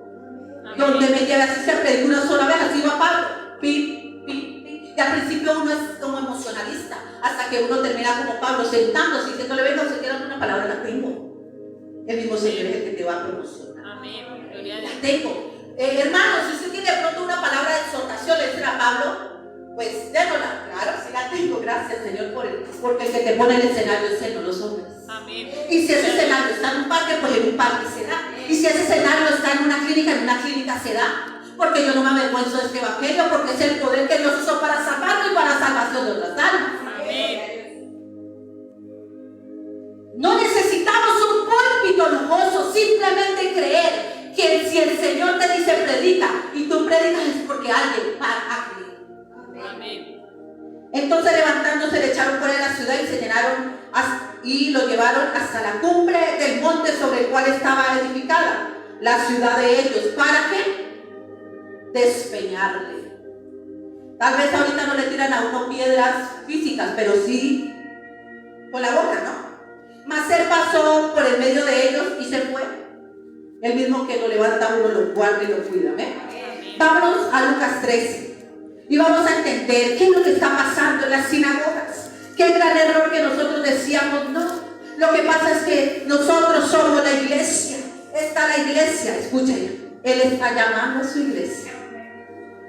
Donde me lleve, así se predicó una sola vez, así va Pablo. Pim, pim, pim. Y al principio uno es como emocionalista, hasta que uno termina como Pablo, sentándose y diciéndole, venga, si quieres una palabra, la tengo. El mismo Señor es el que te va a promocionar. Amén. La tengo. Hermanos, si usted tiene de pronto una palabra de exhortación, le dice a Pablo, pues dénosla. Claro, sí la tengo, gracias Señor porque el que te pone el escenario es Él, no los hombres. Amén. Y si ese escenario está en un parque, pues en un parque se da. Y si ese escenario está en una clínica se da. Porque yo no me avergüenzo de este evangelio, porque es el poder que Dios usó para salvarlo y para la salvación de otras almas. Amén. No necesitamos un púlpito lujoso, simplemente creer que si el Señor te dice predica y tú predicas es porque alguien va a creer. Amén. Entonces levantándose le echaron fuera de la ciudad y se llenaron y lo llevaron hasta la cumbre del monte sobre el cual estaba edificada la ciudad de ellos. ¿Para qué? Despeñarle. Tal vez ahorita no le tiran a uno piedras físicas, pero sí con la boca, ¿no? Mas Él pasó por el medio de ellos y se fue. El mismo que lo levanta uno lo guarda y lo cuida. Vámonos a Lucas 13 y vamos a entender qué es lo que está pasando en las sinagogas. Qué gran error que nosotros decíamos, no. Lo que pasa es que nosotros somos la iglesia. Está la iglesia, escuchen, Él está llamando a su iglesia.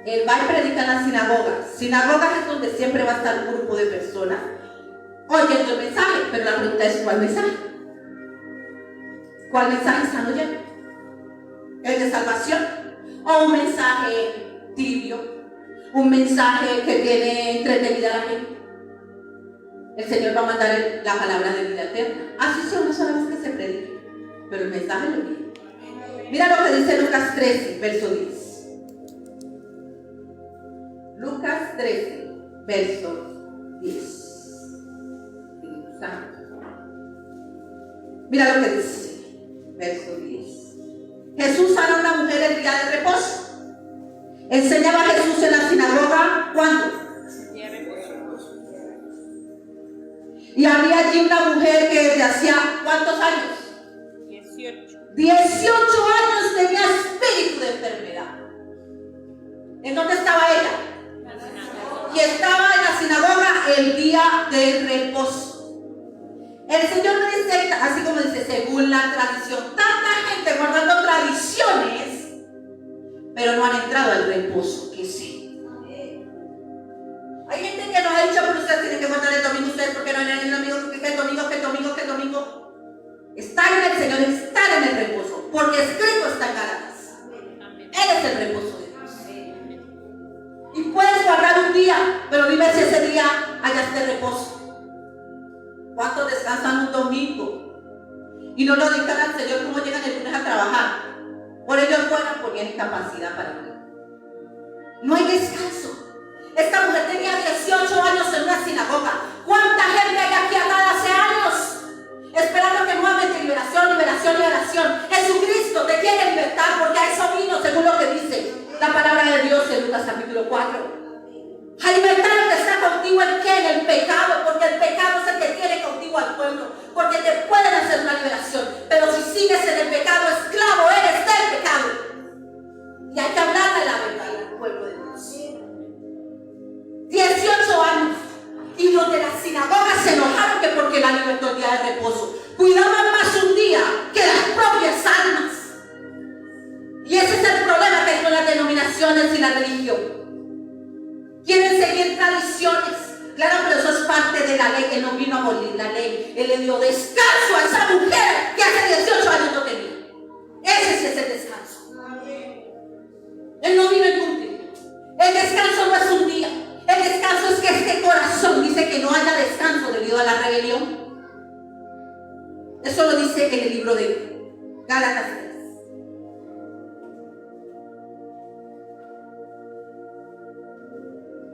Él va y predica en las sinagogas. Sinagogas es donde siempre va a estar un grupo de personas oyendo el mensaje, pero la pregunta es ¿cuál mensaje? ¿Cuál mensaje están oyendo? ¿El de salvación? ¿O un mensaje tibio? ¿Un mensaje que tiene entretenida a la gente? El Señor va a mandar la palabra de vida eterna. Así sea una sola vez que se predique, pero el mensaje lo viene. Mira lo que dice Lucas 13, verso 10. Lucas 13, verso 10. Mira lo que dice, verso 10. Jesús sana a una mujer el día de reposo. Enseñaba a Jesús en la sinagoga, ¿cuándo? Y había allí una mujer que desde hacía, ¿cuántos años? 18 años tenía espíritu de enfermedad. ¿En dónde estaba ella? Y estaba en la sinagoga el día del reposo. El Señor me dice, así como dice, según la tradición, tanta gente guardando tradiciones, pero no han entrado al reposo, que sí. Hay gente que nos ha dicho, pero ustedes tienen que guardar el domingo, ustedes porque no vienen el domingo, que el domingo. Estar en el Señor, estar en el reposo, porque escrito está en Gálatas. Él es el reposo de Dios. Y puedes guardar un día, pero dime si ese día hallaste reposo. ¿Cuántos descansan un domingo? Y no lo dictan al Señor cómo llegan el lunes a trabajar. Por ellos fueron ponían capacidad para mí. No hay descanso. Esta mujer tenía 18 años en una sinagoga. ¿Cuánta gente hay aquí atada hace años? Esperando que nuevamente liberación. Jesucristo te quiere libertar porque a eso vino, según lo que dice la palabra de Dios en Lucas capítulo 4. A libertar al que está contigo en qué, en el pecado, porque el pecado es el que tiene contigo al pueblo, porque te pueden hacer una liberación, pero si sigues en el pecado, esclavo eres del pecado. Y hay que hablarle la verdad al pueblo de Dios. 18 años. Y los de la sinagoga se enojaron que porque la libertó el día de reposo. Cuidaban más un día que las propias almas. Y ese es el problema que hay con las denominaciones y la religión. Quieren seguir tradiciones. Claro, pero eso es parte de la ley. Él no vino a abolir la ley. Él le dio descanso a esa mujer que hace 18 años no tenía. Ese sí es el descanso. Él no vino en cumplir. El descanso no es un día. El descanso es que este corazón dice que no haya descanso debido a la rebelión. Eso lo dice en el libro de Gálatas 3.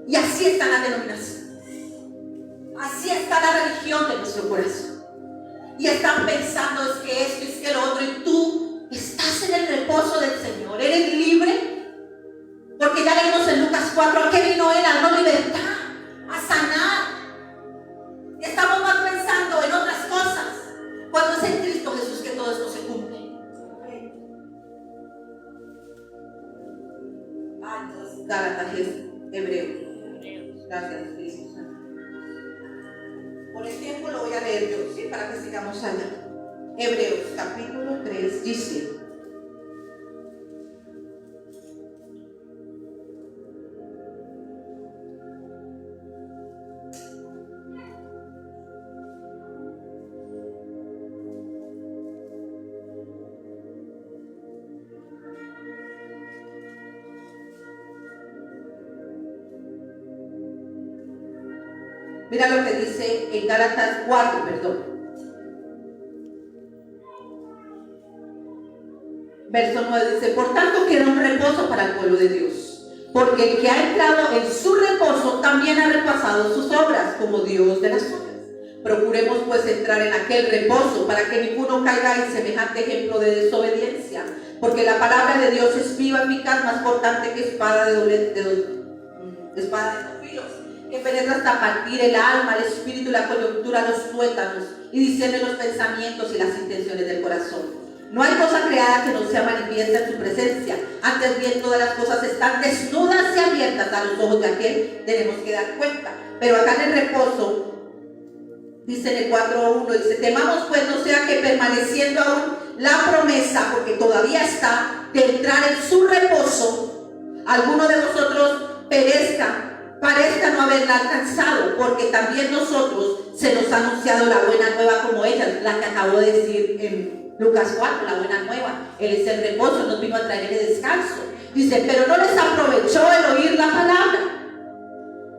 Y así está la denominación. Así está la religión de nuestro corazón. Y están pensando es que esto, es que lo otro. Y tú estás en el reposo del Señor. Eres libre. Porque ya leímos en Lucas 4. ¿A qué vino Él? A darnos libertad. A sanar. Estamos más pensando en otras cosas. Cuando es en Cristo Jesús que todo esto se cumple. Entonces, Gálatas es Hebreos. Gracias, Espíritu Santo. Por el tiempo lo voy a leer yo, ¿sí? Para que sigamos allá. Hebreos capítulo 3 dice: mira lo que dice en Gálatas 4, Verso 9 dice: por tanto queda un reposo para el pueblo de Dios, porque el que ha entrado en su reposo también ha repasado sus obras, como Dios de las suyas. Procuremos pues entrar en aquel reposo, para que ninguno caiga en semejante ejemplo de desobediencia, porque la palabra de Dios es viva, eficaz, más cortante que espada de dos filos, que penetra hasta partir el alma, el espíritu, la coyuntura, los tuétanos, y discierne los pensamientos y las intenciones del corazón. No hay cosa creada que no sea manifiesta en su presencia. Antes bien, todas las cosas están desnudas y abiertas a los ojos de aquel. Tenemos que dar cuenta. Pero acá en el reposo, dice en el 4.1, dice: temamos pues no sea que permaneciendo aún la promesa, porque todavía está, de entrar en su reposo, alguno de vosotros parezca no haberla alcanzado, porque también nosotros se nos ha anunciado la buena nueva como ella, la que acabo de decir en Lucas 4, la buena nueva. Él es el reposo, nos vino a traer el descanso. Dice: pero no les aprovechó el oír la palabra.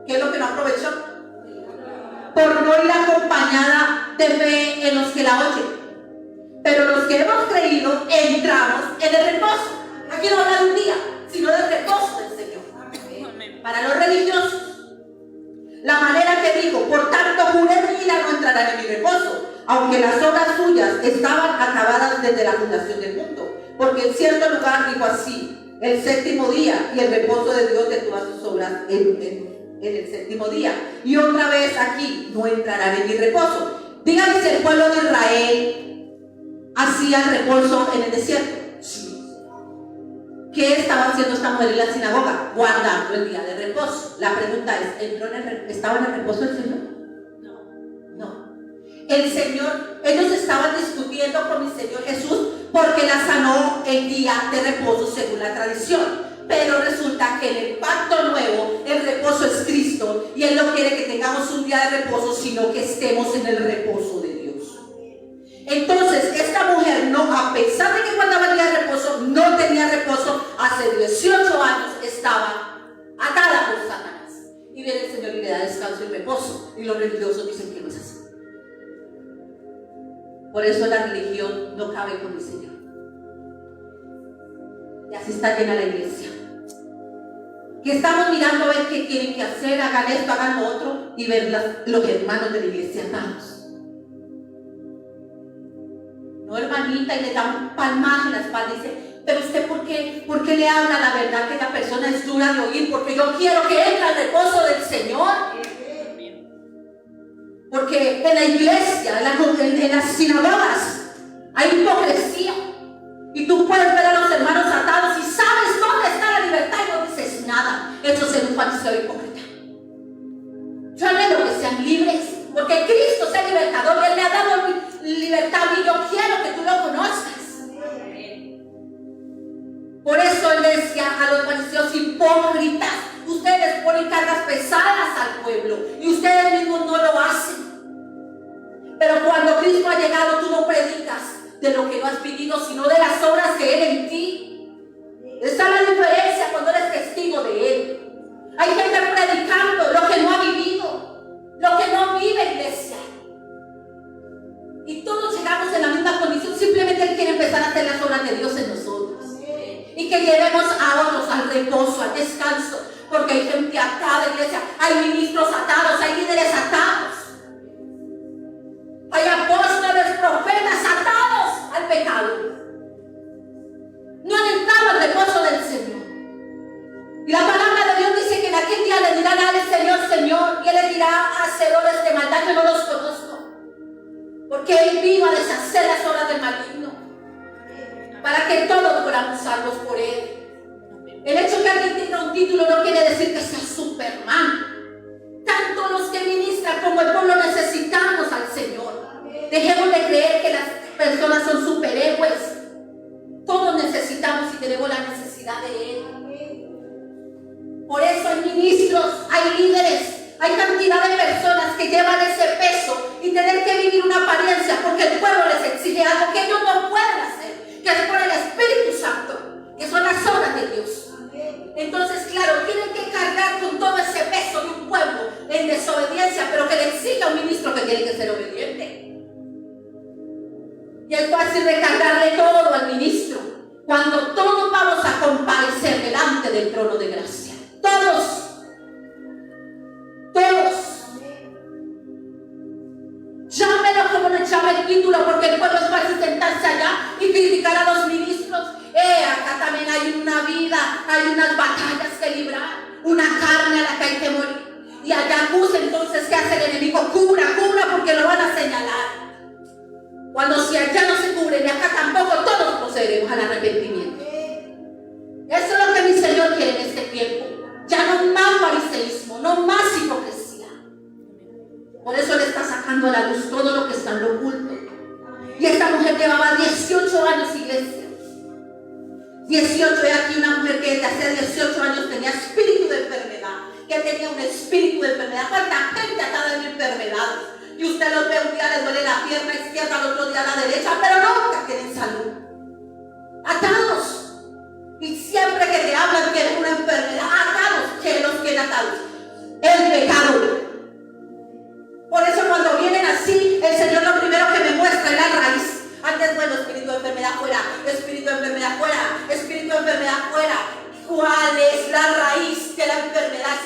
¿Qué es lo que no aprovechó? Por no ir acompañada de fe en los que la oyen. Pero los que hemos creído entramos en el reposo. Aquí no habla de un día, sino del reposo del Señor. Amén. para los religiosos. La manera que dijo, por tanto juré mi ira, no entrarán en mi reposo, aunque las obras suyas estaban acabadas desde la fundación del mundo. Porque en cierto lugar dijo así, el séptimo día, y el reposo de Dios de todas sus obras en el séptimo día. Y otra vez aquí, no entrarán en mi reposo. Díganme si el pueblo de Israel hacía el reposo en el desierto. Sí. ¿Qué estaba haciendo esta mujer en la sinagoga? Guardando el día de reposo. La pregunta es, ¿estaba en el reposo el Señor? No. El Señor, ellos estaban discutiendo con el Señor Jesús porque la sanó el día de reposo según la tradición. Pero resulta que en el pacto nuevo el reposo es Cristo y Él no quiere que tengamos un día de reposo, sino que estemos en el reposo de Dios. Entonces esta mujer, no, a pesar de que guardaba el día de reposo, no tenía reposo. Hace 18 años estaba atada por Satanás. Y viene el Señor y le da descanso y reposo, y los religiosos dicen que no es así. Por eso la religión no cabe con el Señor. Y así está llena la iglesia, que estamos mirando a ver qué tienen que hacer, hagan esto, hagan lo otro, y ver los hermanos de la iglesia atados. No, hermanita, y le da un palmazo en la espalda y dice, pero usted ¿por qué le habla la verdad que la persona es dura de oír? Porque yo quiero que entre al reposo del Señor. Porque en la iglesia, en las sinagogas, hay hipocresía. Y tú puedes ver a los hermanos atados y sabes dónde está la libertad y no dices nada. Eso es un fariseo hipócrita. Yo anhelo que sean libres, porque Cristo es el libertador y Él me ha dado libertad y yo quiero que tú lo conozcas. Por eso Él decía a los fariseos hipócritas, ustedes ponen cargas pesadas al pueblo y ustedes mismos no lo hacen. Pero cuando Cristo ha llegado, tú no predicas de lo que no has vivido, sino de las obras que Él en ti. Esa es la diferencia cuando eres testigo de Él. Hay gente predicando lo que no ha vivido, lo que no vive, iglesia. Y todos llegamos en la misma condición, simplemente Él quiere empezar a hacer las obras de Dios en nosotros. Y que llevemos a otros al reposo, al descanso, porque hay gente atada, iglesia, hay ministros atados, hay líderes atados, hay apóstoles, profetas atados al pecado. No han entrado al reposo del Señor. Y la palabra de Dios dice que en aquel día le dirán al Señor, Señor, y Él le dirá, hacedores de maldad, que no los conozco, porque Él vino a deshacer las obras del maligno, para que todos fuéramos salvos por Él. El hecho que alguien tenga un título no quiere decir que sea Superman. Tanto los que ministran como el pueblo necesitamos al Señor. Dejemos de creer que las personas son superhéroes. Todos necesitamos y tenemos la necesidad de Él. Por eso hay ministros, hay líderes, hay cantidad de personas que llevan ese peso y tener que vivir una apariencia porque el pueblo les exige algo que ellos no pueden hacer, que es por el Espíritu Santo, que son las obras de Dios. Entonces, claro, tienen que cargar con todo ese peso de un pueblo en desobediencia, pero que le exige a un ministro que tiene que ser obediente. Y es fácil recargarle todo al ministro cuando todos vamos a comparecer delante del trono de gracia. Todos. Llámelo como le llame el título, porque el pueblo es fácil sentarse allá y criticar a los ministros. Acá también hay una vida, hay unas batallas que librar, una carne a la que hay que morir. Y allá acusa, entonces, ¿qué hace el enemigo? Cubra, porque lo van a señalar. Cuando si allá no se cubre, ni acá tampoco, todos procederemos al arrepentimiento. Eso es lo que mi Señor quiere en este tiempo. Ya no más fariseísmo, no más hipocresía. Por eso le está sacando a la luz todo lo que está en lo oculto. Y esta mujer llevaba 18 años, iglesia. 18, y aquí una mujer que desde hace 18 años tenía espíritu de enfermedad, que tenía un espíritu de enfermedad. ¿Cuánta gente atada en enfermedades? Y usted los ve, un día les duele la pierna izquierda, al otro día la derecha, pero nunca tienen salud. Atados. Y siempre que te hablan tienen una enfermedad. Atados. ¿Qué los tiene atados? El pecado. Por eso cuando vienen así, el Señor lo primero que me muestra es la raíz. Antes, bueno, espíritu de enfermedad fuera, espíritu de enfermedad fuera, espíritu de enfermedad fuera. ¿Cuál es la raíz de la enfermedad?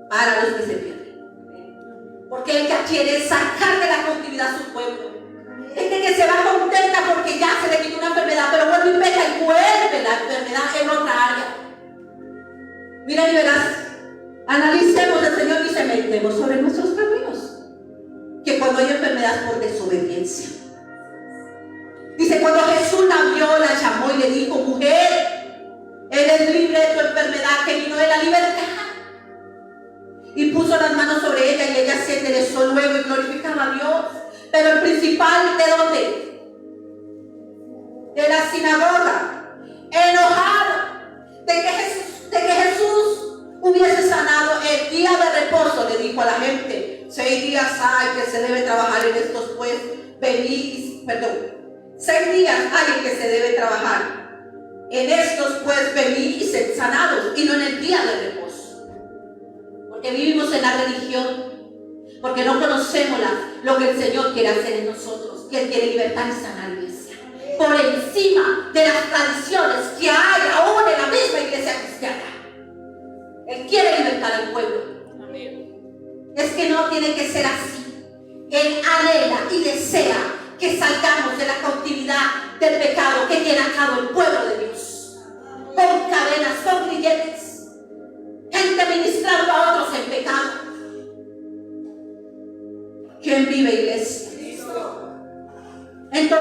para los que se pierden. Porque ella quiere sacar de la cautividad a su pueblo. Gente que se va contenta porque ya se le quitó una enfermedad, pero vuelve y peca y vuelve la enfermedad en otra área. Mira y verás, analicemos, el Señor dice, meditemos sobre nuestros caminos. Que cuando hay enfermedad por desobediencia. Dice, cuando Jesús la vio, la llamó y le dijo, mujer, eres libre de tu enfermedad, que vino de la libertad. Y puso las manos sobre ella y ella se enderezó luego y glorificaba a Dios. Pero el principal, ¿de dónde? De la sinagoga, enojado de que Jesús hubiese sanado el día de reposo, le dijo a la gente, 6 días hay que se debe trabajar en estos, pues, 6 días hay en que se debe trabajar. En estos, pues, venid y sed sanados, y no en el día de reposo. Porque vivimos en la religión, porque no conocemos lo que el Señor quiere hacer en nosotros, que Él quiere libertar y sanar la iglesia. Por encima de las tradiciones que hay aún en la misma iglesia cristiana. Él quiere libertar al pueblo. Es que no tiene que ser así. Él anhela y desea que salgamos de la cautividad del pecado que tiene atado el pueblo de Dios. Con cadenas, con grilletes. Gente ministrando a otros en pecado. ¿Quién vive, iglesia? Entonces,